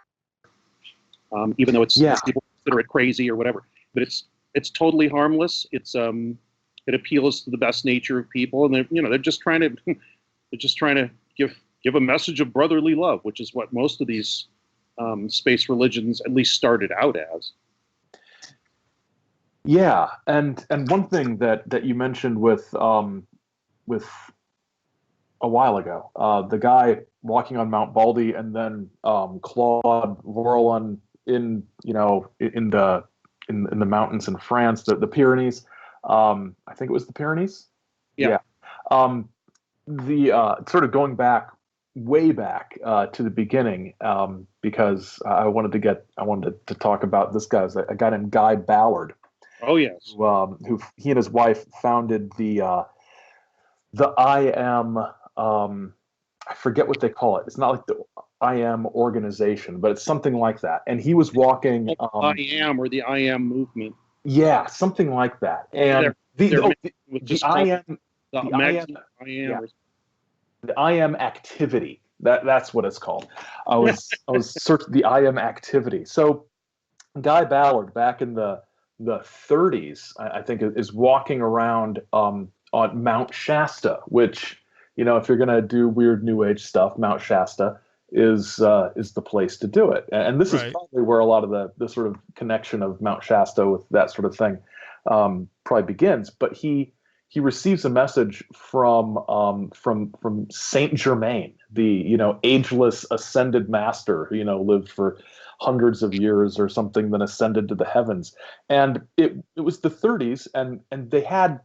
Even though people consider it crazy or whatever, but it's totally harmless. It appeals to the best nature of people, and they're just trying to give a message of brotherly love, which is what most of these space religions at least started out as. Yeah, and one thing that you mentioned with a while ago, the guy walking on Mount Baldy, and then Claude Vorlon in the mountains in France, the Pyrenees. I think it was the Pyrenees. Yeah. The sort of going back way back to the beginning, because I wanted to talk about this guy, a guy named Guy Ballard. Oh yes. who he and his wife founded the IM. I forget what they call it. It's not like the IM organization, but it's something like that. And he was walking. I am, or the I am movement. Yeah, something like that. And They're the with the just called IM the the IM magazine I yeah am. Or, the IM activity. That's what it's called. I was searching the IM activity. So Guy Ballard back in the 30s, I think, is walking around on Mount Shasta, which, if you're going to do weird New Age stuff, Mount Shasta is the place to do it. And this is Right. probably where a lot of the sort of connection of Mount Shasta with that sort of thing probably begins. But he receives a message from Saint Germain, the ageless ascended master who lived for hundreds of years or something, then ascended to the heavens. And it was the 30s, and they had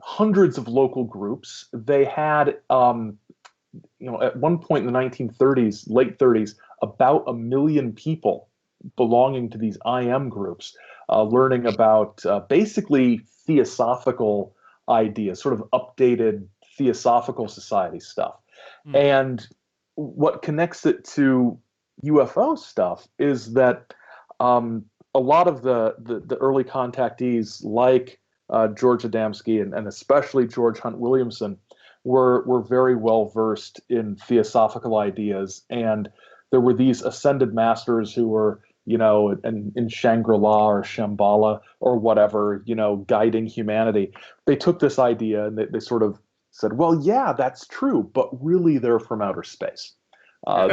hundreds of local groups. They had at one point in the 1930s, late 30s, about 1 million people belonging to these IM groups, learning about basically theosophical ideas, sort of updated theosophical society stuff. Hmm. And what connects it to UFO stuff is that a lot of the early contactees, like George Adamski and especially George Hunt Williamson, were very well versed in theosophical ideas, and there were these ascended masters who were in Shangri-La or Shambhala or whatever, guiding humanity. They took this idea and they sort of said, well, yeah, that's true, but really they're from outer space.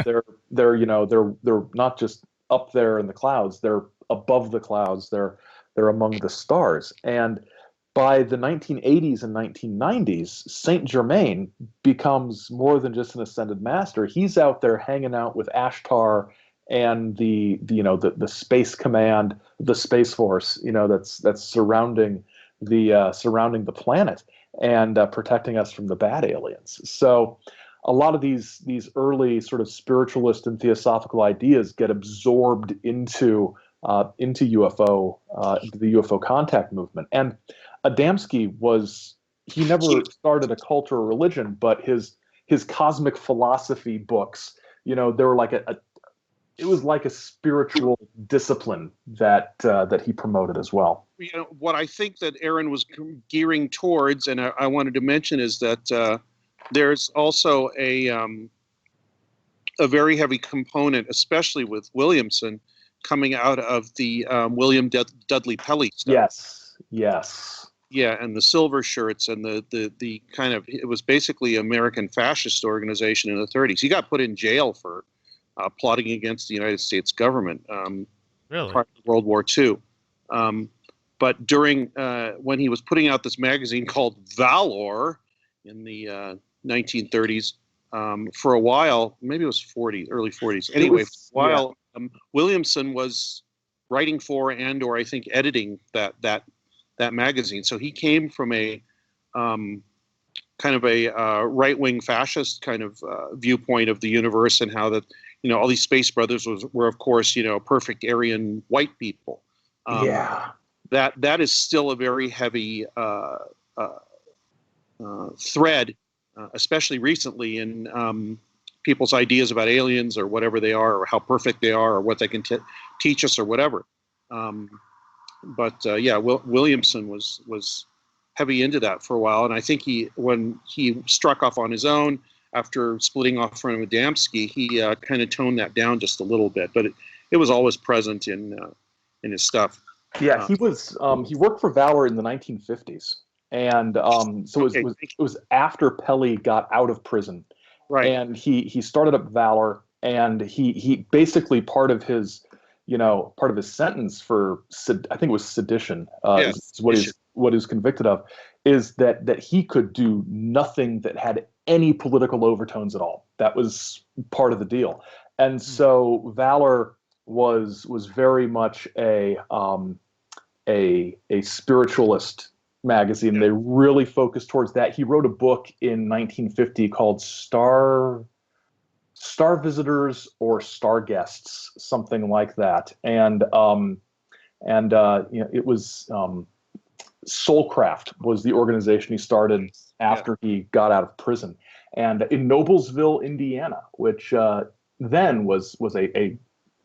They're not just up there in the clouds, they're above the clouds, they're among the stars. And by the 1980s and 1990s, Saint Germain becomes more than just an ascended master. He's out there hanging out with Ashtar and the space command, the space force, that's surrounding the planet and protecting us from the bad aliens. So a lot of these early sort of spiritualist and theosophical ideas get absorbed into UFO, into the UFO contact movement. And Adamski he never started a cult or a religion, but his cosmic philosophy books, they were like it was like a spiritual discipline that he promoted as well. What I think that Aaron was gearing towards, and I wanted to mention, is that there's also a very heavy component, especially with Williamson, coming out of the William Dudley Pelley stuff. Yes. Yeah, and the silver shirts and the kind of, it was basically American fascist organization in the 30s. He got put in jail for plotting against the United States government Really? prior to World War II. But during when he was putting out this magazine called Valor in the 1930s, for a while, maybe it was early 40s. Anyway, for a while, Williamson was writing for or I think editing that magazine. So he came from a kind of a right-wing fascist kind of viewpoint of the universe, and how that all these space brothers were of course perfect Aryan white people. That is still a very heavy thread, especially recently in people's ideas about aliens or whatever they are, or how perfect they are, or what they can teach us, or whatever. Williamson was heavy into that for a while, and I think when he struck off on his own after splitting off from Adamski, he kind of toned that down just a little bit, but it was always present in his stuff. Yeah, he worked for Valor in the 1950s, and so it was after Pelley got out of prison, right? And he started up Valor, and he basically part of his sentence for, I think it was sedition, is what he's convicted of, is that he could do nothing that had any political overtones at all. That was part of the deal. And so Valor was very much a spiritualist magazine. They really focused towards that. He wrote a book in 1950 called Star Visitors or Star Guests, something like that. And it was Soulcraft was the organization he started after he got out of prison, and in Noblesville, Indiana, which then was a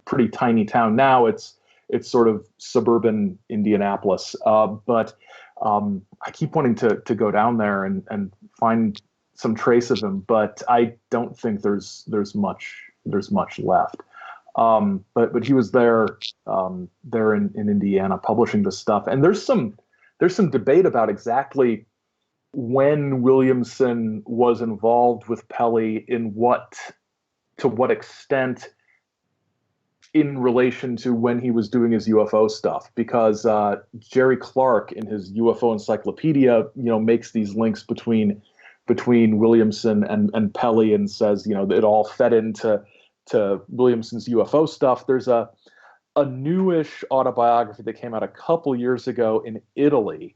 pretty tiny town. Now it's sort of suburban Indianapolis, but I keep wanting to go down there and find some trace of him, but I don't think there's much left. But he was there in Indiana publishing this stuff, and there's some debate about exactly when Williamson was involved with Pelly, to what extent, in relation to when he was doing his UFO stuff, because Jerry Clark in his UFO encyclopedia, makes these links between Williamson and Pelly, and says, it all fed into Williamson's UFO stuff. There's a newish autobiography that came out a couple years ago in Italy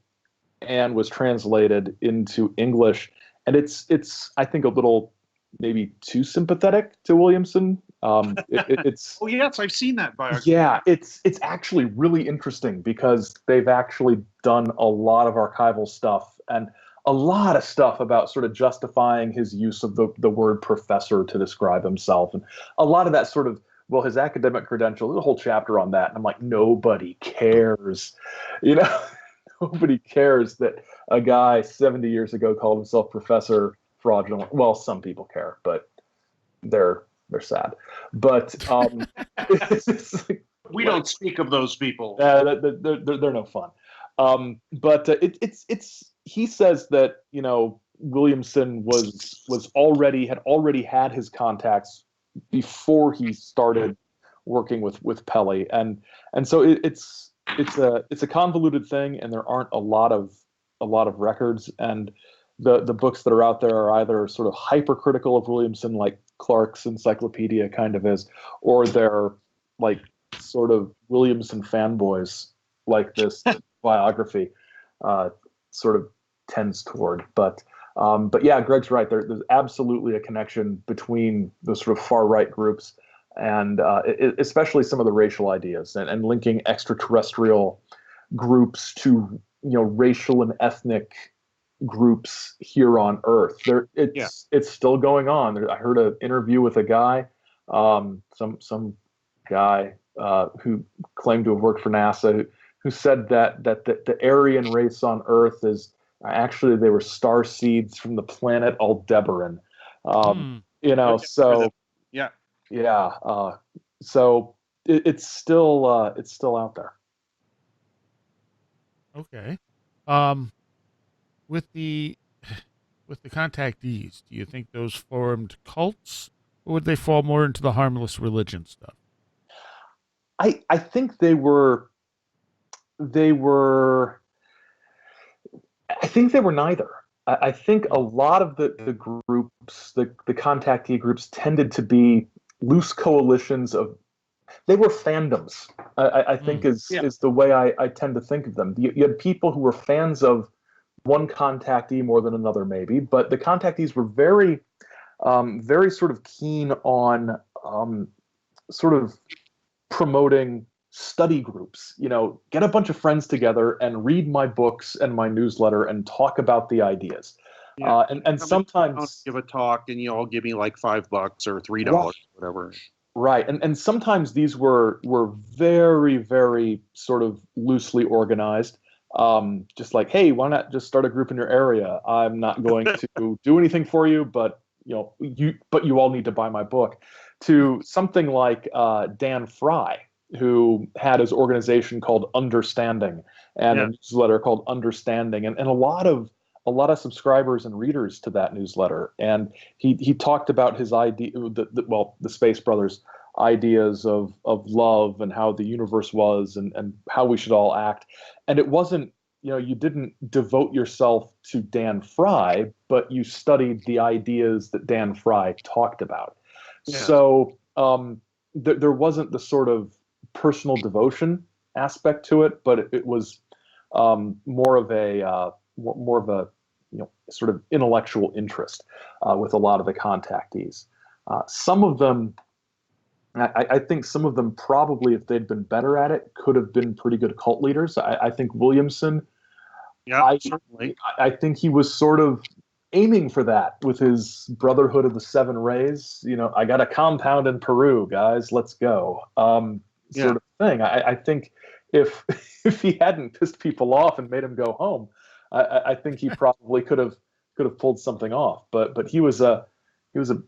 and was translated into English, and it's I think a little maybe too sympathetic to Williamson. It's Oh yes, I've seen that biography. yeah, it's actually really interesting because they've actually done a lot of archival stuff and a lot of stuff about sort of justifying his use of the word professor to describe himself, and a lot of that sort of, well, his academic credentials. There's a whole chapter on that, and I'm like, nobody cares, nobody cares that a guy 70 years ago called himself professor fraudulent. Well, some people care, but they're sad. But it's like, We don't speak of those people. they're no fun. But it's he says that Williamson had already had his contacts before he started working with Pelly, and so it's a convoluted thing, and there aren't a lot of records, and the books that are out there are either sort of hypercritical of Williamson, like Clark's encyclopedia kind of is, or they're like sort of Williamson fanboys, like this biography sort of tends toward. But yeah, Greg's right. There's absolutely a connection between the sort of far right groups and especially some of the racial ideas, and linking extraterrestrial groups to racial and ethnic groups here on Earth. It's still going on. I heard an interview with a guy, some guy who claimed to have worked for NASA, who said that the Aryan race on Earth is actually, they were star seeds from the planet Aldebaran. So so it's still out there. Okay. With the contactees, do you think those formed cults, or would they fall more into the harmless religion stuff? I think they were I think they were neither. I think a lot of the groups, the contactee groups, tended to be loose coalitions of. They were fandoms. I think is the way I tend to think of them. You had people who were fans of one contactee more than another, maybe, but the contactees were very, very sort of keen on sort of promoting study groups. Get a bunch of friends together and read my books and my newsletter and talk about the ideas. And sometimes give a talk and you all give me like $5 or $3, whatever. Right. And sometimes these were very, very sort of loosely organized. Just like, hey, why not just start a group in your area? I'm not going to do anything for you, but you all need to buy my book. To something like Dan Fry, who had his organization called Understanding, and a newsletter called Understanding, and a lot of subscribers and readers to that newsletter. And he talked about his idea, the Space Brothers ideas of love and how the universe was, and how we should all act. And it wasn't, you didn't devote yourself to Dan Fry, but you studied the ideas that Dan Fry talked about. Yeah. So there wasn't the sort of personal devotion aspect to it, but it was more of a sort of intellectual interest with a lot of the contactees. Some of them, I think some of them probably, if they'd been better at it, could have been pretty good cult leaders. I think Williamson Yeah, I certainly. I think he was sort of aiming for that with his Brotherhood of the Seven Rays. I got a compound in Peru, guys. Let's go. Yeah. Sort of thing. I think if if he hadn't pissed people off and made him go home, I think he probably could have pulled something off. But he was a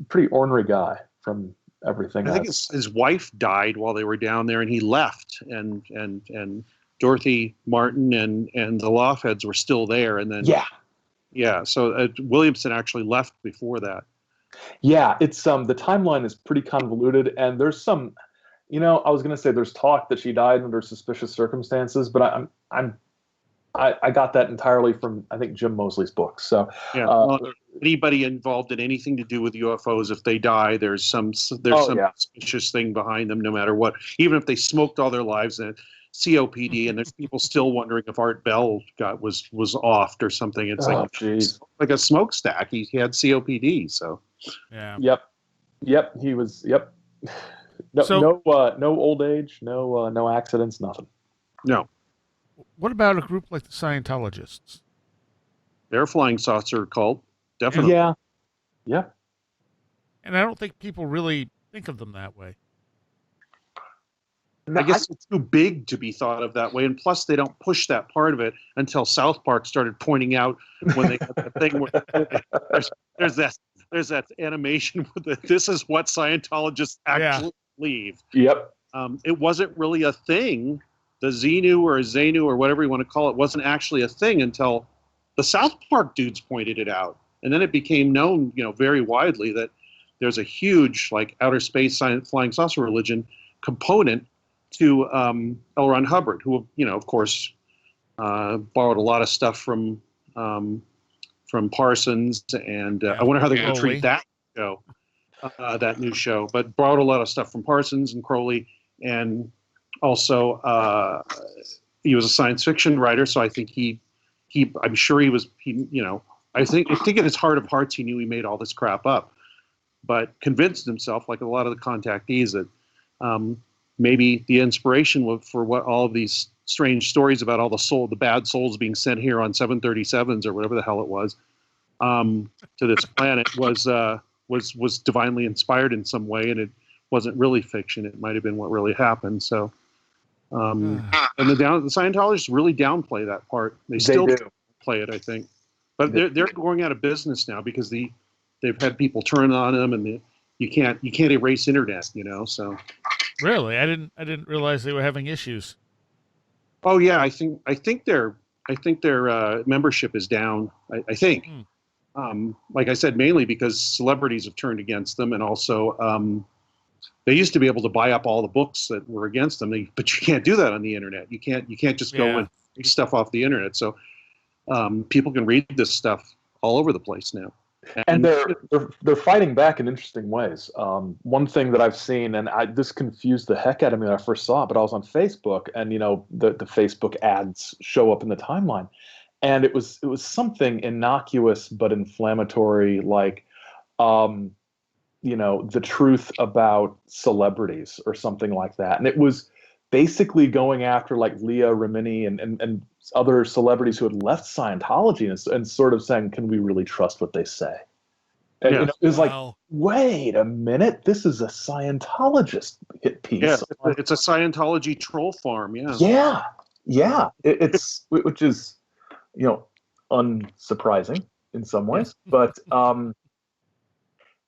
pretty ornery guy from everything I think his wife died while they were down there, and he left, and Dorothy Martin and the Lawheads were still there, and then yeah. so Williamson actually left before that. Yeah, it's the timeline is pretty convoluted, and there's some, I was gonna say there's talk that she died under suspicious circumstances, but I got that entirely from I think Jim Mosley's book. So Yeah, uh, well, anybody involved in anything to do with UFOs, if they die, there's some yeah, suspicious thing behind them, no matter what. Even if they smoked all their lives and COPD, and there's people still wondering if Art Bell was offed or something. It's oh jeez, like a smokestack. He had COPD, so Yeah. yep, he was yep. No, So, no old age, no accidents, nothing. no, what about a group like the Scientologists? they're a flying saucer cult, definitely. Yeah, yeah. And I don't think people really think of them that way. No, I guess it's too big to be thought of that way, and plus they don't push that part of it until South Park started pointing out when they had the thing where there's that animation with this is what Scientologists actually believe. Yep. It wasn't really a thing. The Xenu or whatever you want to call it wasn't actually a thing until the South Park dudes pointed it out, and then it became known, very widely that there's a huge like outer space flying saucer religion component to L. Ron Hubbard, who, of course, borrowed a lot of stuff from Parsons, and I wonder how they're going to treat that show, that new show. But borrowed a lot of stuff from Parsons and Crowley, and also he was a science fiction writer, so I think I'm sure he was, I think in his heart of hearts he knew he made all this crap up, but convinced himself, like a lot of the contactees, that maybe the inspiration for what all of these strange stories about all the bad souls being sent here on 737s or whatever the hell it was, to this planet was divinely inspired in some way, and it wasn't really fiction. It might have been what really happened. So, and the Scientologists really downplay that part. They still do. play it, I think, but they're going out of business now because they've had people turn on them, and you can't erase internet, so. Really, I didn't realize they were having issues. Oh yeah, I think their membership is down. I think, like I said, mainly because celebrities have turned against them, and also they used to be able to buy up all the books that were against them. But you can't do that on the internet. You can't just go and take stuff off the internet. So people can read this stuff all over the place now. And they're fighting back in interesting ways. One thing that I've seen, and this confused the heck out of me when I first saw it, but I was on Facebook, and the Facebook ads show up in the timeline, and it was something innocuous but inflammatory, like the truth about celebrities or something like that, and it was basically going after like Leah Remini and other celebrities who had left Scientology and sort of saying, can we really trust what they say? And it was like, wait a minute, this is a Scientologist hit piece. Yeah, it's a Scientology troll farm. Yeah. It's which is unsurprising in some ways, but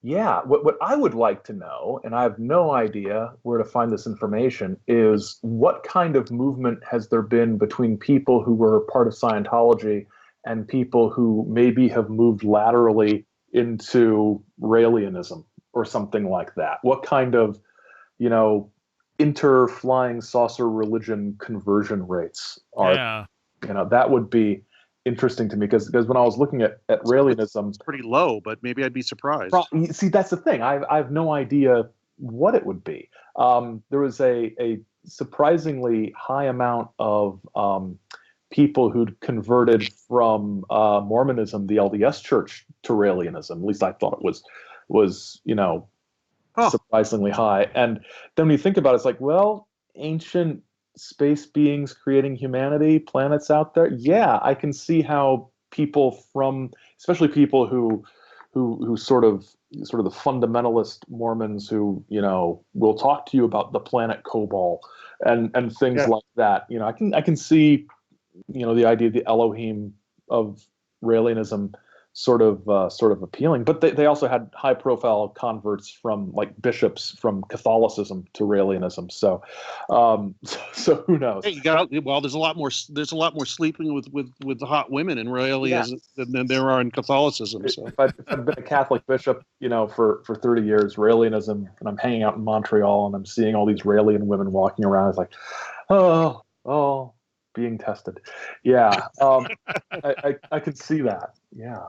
yeah, what I would like to know, and I have no idea where to find this information, is what kind of movement has there been between people who were part of Scientology and people who maybe have moved laterally into Raelianism or something like that? What kind of, inter-flying saucer religion conversion rates are, that would be interesting to me, because when I was looking at Raelianism, it's pretty low, but maybe I'd be surprised. See, that's the thing. I have no idea what it would be. There was a surprisingly high amount of people who'd converted from Mormonism, the LDS Church, to Raelianism. At least I thought it was surprisingly high. And then when you think about it, it's like, well, ancient space beings creating humanity, planets out there, yeah, I can see how people from, especially people who sort of the fundamentalist Mormons who, will talk to you about the planet Kobol and things Yeah. like that. I can see, the idea of the Elohim of Raelianism sort of appealing. But they also had high profile converts from like bishops from Catholicism to Raelianism. So who knows? Hey, there's a lot more sleeping with the hot women in Yes. Raelianism than there are in Catholicism. So If I've been a Catholic bishop, for 30 years, Raelianism, and I'm hanging out in Montreal and I'm seeing all these Raelian women walking around, it's like, oh, being tested. Yeah. I could see that. Yeah.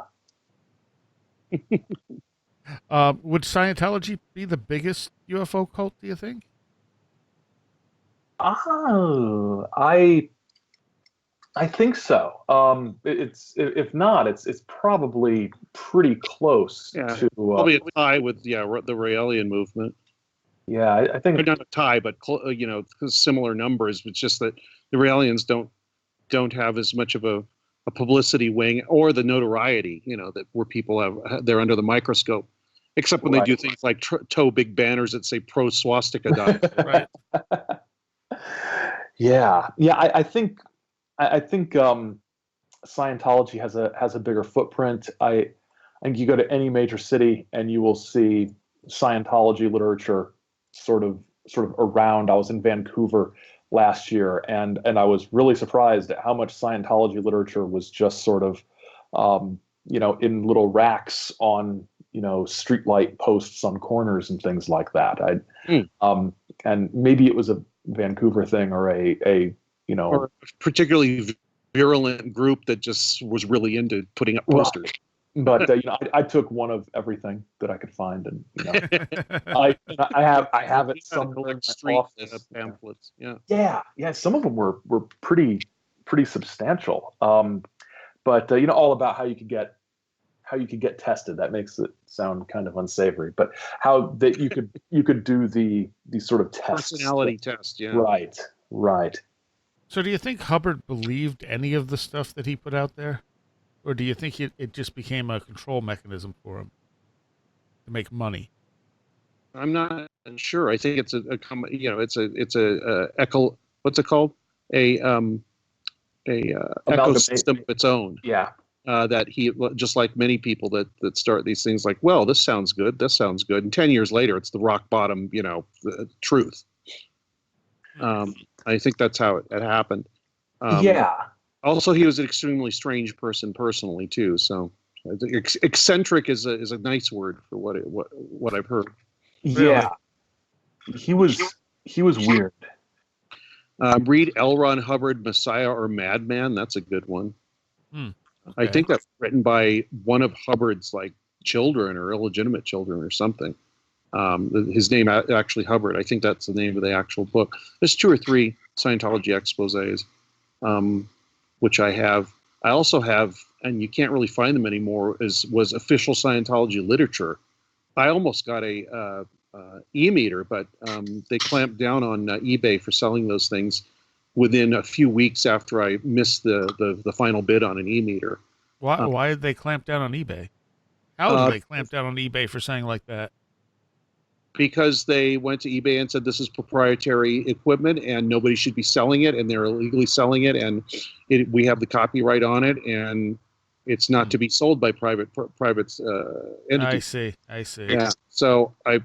Would Scientology be the biggest UFO cult, do you think? Oh, I think so. It's if not, it's probably pretty close to. Probably a tie with the Raelian movement. Yeah, I think Or not a tie, but similar numbers. It's just that the Raelians don't have as much of a publicity wing or the notoriety, that where people they're under the microscope, except when they do things like tow big banners that say pro swastika. Right. Yeah. I think Scientology has a bigger footprint. I think you go to any major city and you will see Scientology literature sort of around. I was in Vancouver last year, and I was really surprised at how much Scientology literature was just sort of in little racks on streetlight posts on corners and things like that. And maybe it was a Vancouver thing or or a particularly virulent group that just was really into putting up posters. But I took one of everything that I could find, and I have it somewhere in my office. Pamphlets. Yeah. Some of them were pretty substantial. But all about how you could get tested. That makes it sound kind of unsavory, but how that you could do the sort of tests. Personality test. Yeah. Right. So do you think Hubbard believed any of the stuff that he put out there? Or do you think it just became a control mechanism for him to make money? I'm not sure. I think it's what's it called? A ecosystem of its own. Yeah. That he, just like many people that start these things, like, well, this sounds good, and 10 years later, it's the rock bottom, the truth. I think that's how it happened. Yeah. Also, he was an extremely strange person personally too. So, I think eccentric is a nice word for what I've heard. Yeah, he was weird. Read L. Ron Hubbard, Messiah or Madman. That's a good one. Okay. I think that's written by one of Hubbard's children or illegitimate children or something. His name actually Hubbard. I think that's the name of the actual book. There's 2 or 3 Scientology exposés, which I have. I also have, and you can't really find them anymore, was official Scientology literature. I almost got a e-meter, but they clamped down on eBay for selling those things within a few weeks after I missed the final bid on an e-meter. Why did they clamp down on eBay? How did they clamp down on eBay for something like that? Because they went to eBay and said this is proprietary equipment and nobody should be selling it, and they're illegally selling it, and we have the copyright on it, and it's not to be sold by private entities. I see. Yeah. So I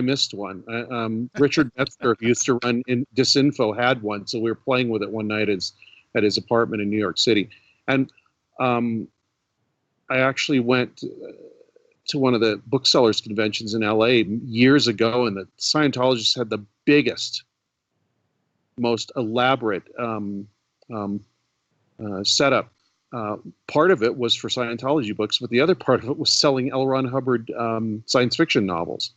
missed one. Richard Metzger, who used to run in Disinfo, had one, so we were playing with it one night at his apartment in New York City, and I actually went to one of the booksellers conventions in LA years ago, and the Scientologists had the biggest, most elaborate setup. Part of it was for Scientology books, but the other part of it was selling L. Ron Hubbard science fiction novels.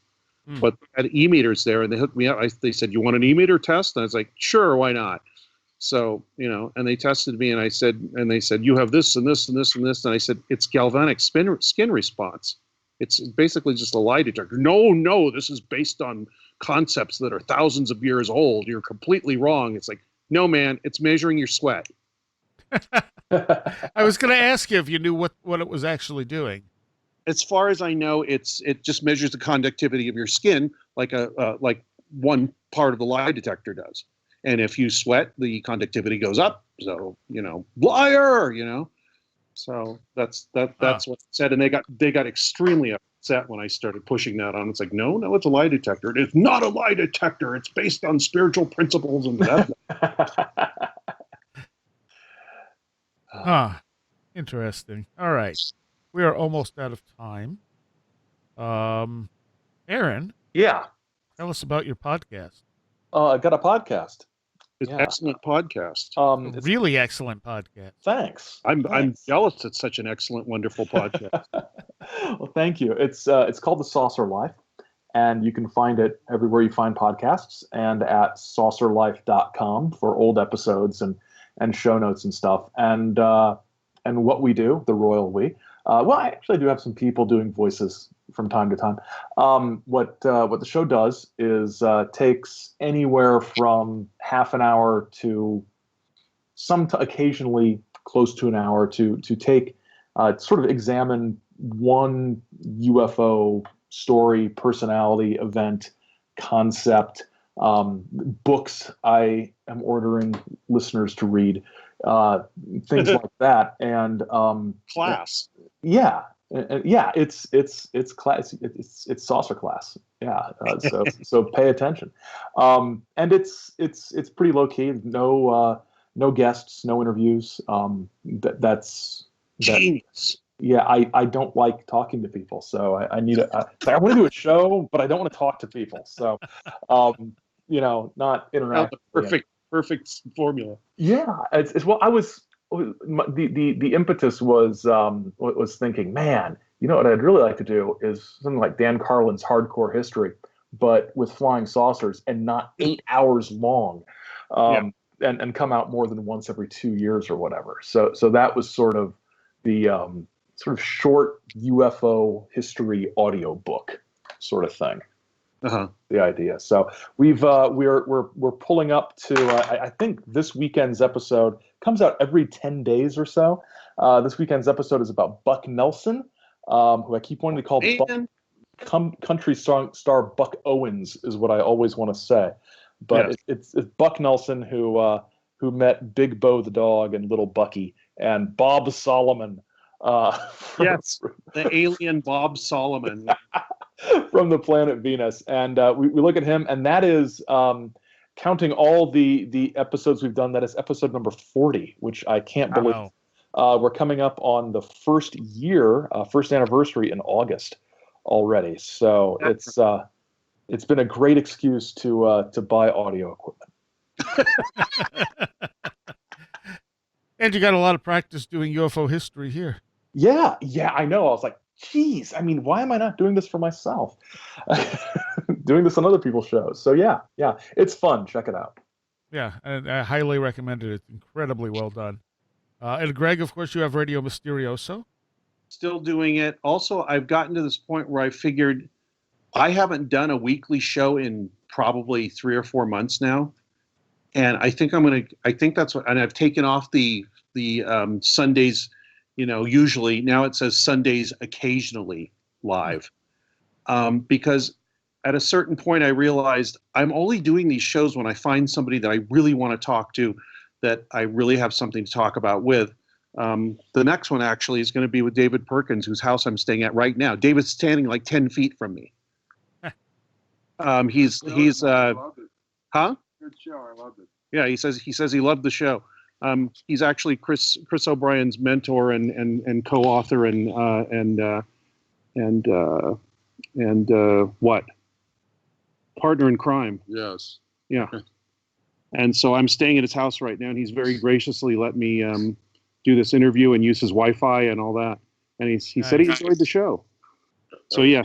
But they had e-meters there, and they hooked me up. They said, "You want an e-meter test?" And I was like, "Sure, why not?" So, and they tested me, and they said, "You have this and this and this and this," and I said, "It's galvanic skin response. It's basically just a lie detector." No, this is based on concepts that are thousands of years old. You're completely wrong. It's like, no, man, it's measuring your sweat. I was going to ask you if you knew what it was actually doing. As far as I know, it just measures the conductivity of your skin, like like one part of the lie detector does. And if you sweat, the conductivity goes up. So, liar, So that's what it said. And they got extremely upset when I started pushing that on. It's like, no, it's a lie detector. It is not a lie detector. It's based on spiritual principles and that. Interesting. All right. We are almost out of time. Aaron. Yeah. Tell us about your podcast. I got a podcast. It's an excellent podcast. A really excellent podcast. Thanks. I'm jealous it's such an excellent, wonderful podcast. Well, thank you. It's called The Saucer Life, and you can find it everywhere you find podcasts and at saucerlife.com for old episodes and show notes and stuff. And what we do, the royal we. Well, I actually do have some people doing voices from time to time. What the show does is takes anywhere from half an hour to occasionally close to an hour to take sort of examine one UFO story, personality, event, concept, books I am ordering listeners to read, things like that, and class. Yeah. Yeah, it's class. It's saucer class. Yeah, so pay attention. And it's pretty low key. No guests, no interviews. That's genius. Yeah, I don't like talking to people, so I need I want to do a show, but I don't want to talk to people. So, not interactive. Perfect formula. Yeah, it's well, I was. The impetus was thinking, man, what I'd really like to do is something like Dan Carlin's Hardcore History, but with flying saucers and not 8 hours long, and come out more than once every 2 years or whatever. So that was sort of the sort of short UFO history audio book sort of thing. The idea. So we're pulling up to I think this weekend's episode comes out every 10 days or so. This weekend's episode is about Buck Nelson, who I keep wanting to call country star Buck Owens is what I always want to say, but it's Buck Nelson who met Big Bo the dog and Little Bucky and Bob Solomon. The alien Bob Solomon. From the planet Venus, and we look at him, and that is counting all the episodes we've done. That is episode number 40, which I can't believe. We're coming up on the first anniversary in August already. So it's been a great excuse to buy audio equipment. And you got a lot of practice doing UFO history here. Yeah, I know. I was like, geez, I mean, why am I not doing this for myself? Doing this on other people's shows. So yeah, it's fun. Check it out. Yeah, and I highly recommend it. It's incredibly well done. And Greg, of course, you have Radio Mysterioso. Still doing it. Also, I've gotten to this point where I figured I haven't done a weekly show in probably 3 or 4 months now. And I think that's what, and I've taken off the Sundays, usually now it says Sundays occasionally live. Because at a certain point I realized I'm only doing these shows when I find somebody that I really want to talk to, that I really have something to talk about with. The next one actually is going to be with David Perkins, whose house I'm staying at right now. David's standing like 10 feet from me. He's huh? Good show. I loved it. Yeah, he says he loved the show. He's actually Chris O'Brien's mentor and co-author and what? Partner in crime. Yes. Yeah. And so I'm staying at his house right now, and he's very graciously let me do this interview and use his Wi-Fi and all that. And he said he enjoyed the show. So yeah.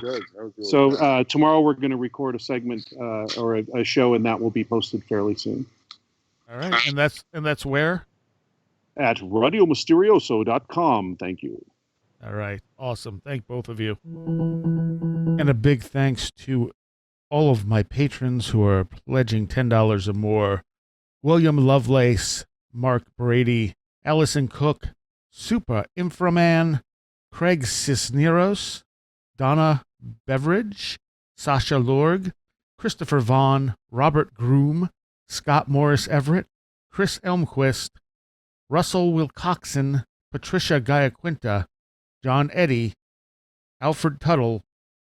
So tomorrow we're going to record a segment or a show, and that will be posted fairly soon. All right, and that's where? At RadioMysterioso.com. Thank you. All right, awesome. Thank both of you, and a big thanks to all of my patrons who are pledging $10 or more: William Lovelace, Mark Brady, Allison Cook, Super Inframan, Craig Cisneros, Donna Beveridge, Sasha Lorg, Christopher Vaughn, Robert Groom, Scott Morris Everett, Chris Elmquist, Russell Wilcoxon, Patricia Giaquinta, John Eddy, Alfred Tuttle,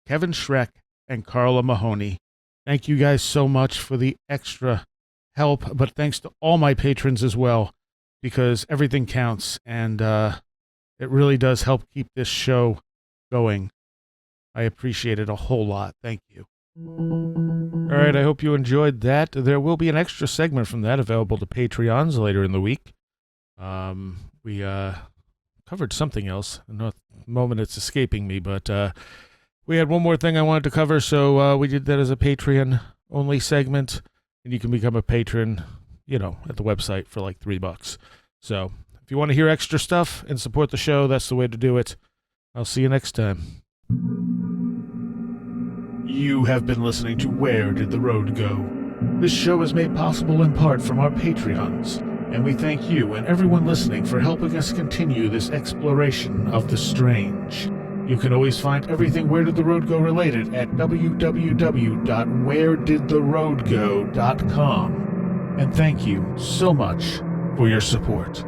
Kevin Schreck, and Carla Mahoney. Thank you guys so much for the extra help, but thanks to all my patrons as well, because everything counts, and it really does help keep this show going. I appreciate it a whole lot. Thank you. All right, I hope you enjoyed that. There will be an extra segment from that available to Patreons later in the week. We covered something else. I know at the moment it's escaping me, but we had one more thing I wanted to cover, so we did that as a Patreon-only segment, and you can become a patron, at the website for like $3. So if you want to hear extra stuff and support the show, that's the way to do it. I'll see you next time. You have been listening to Where Did the Road Go? This show is made possible in part from our Patreons, and we thank you and everyone listening for helping us continue this exploration of the strange. You can always find everything Where Did the Road Go related at www.wheredidtheroadgo.com. And thank you so much for your support.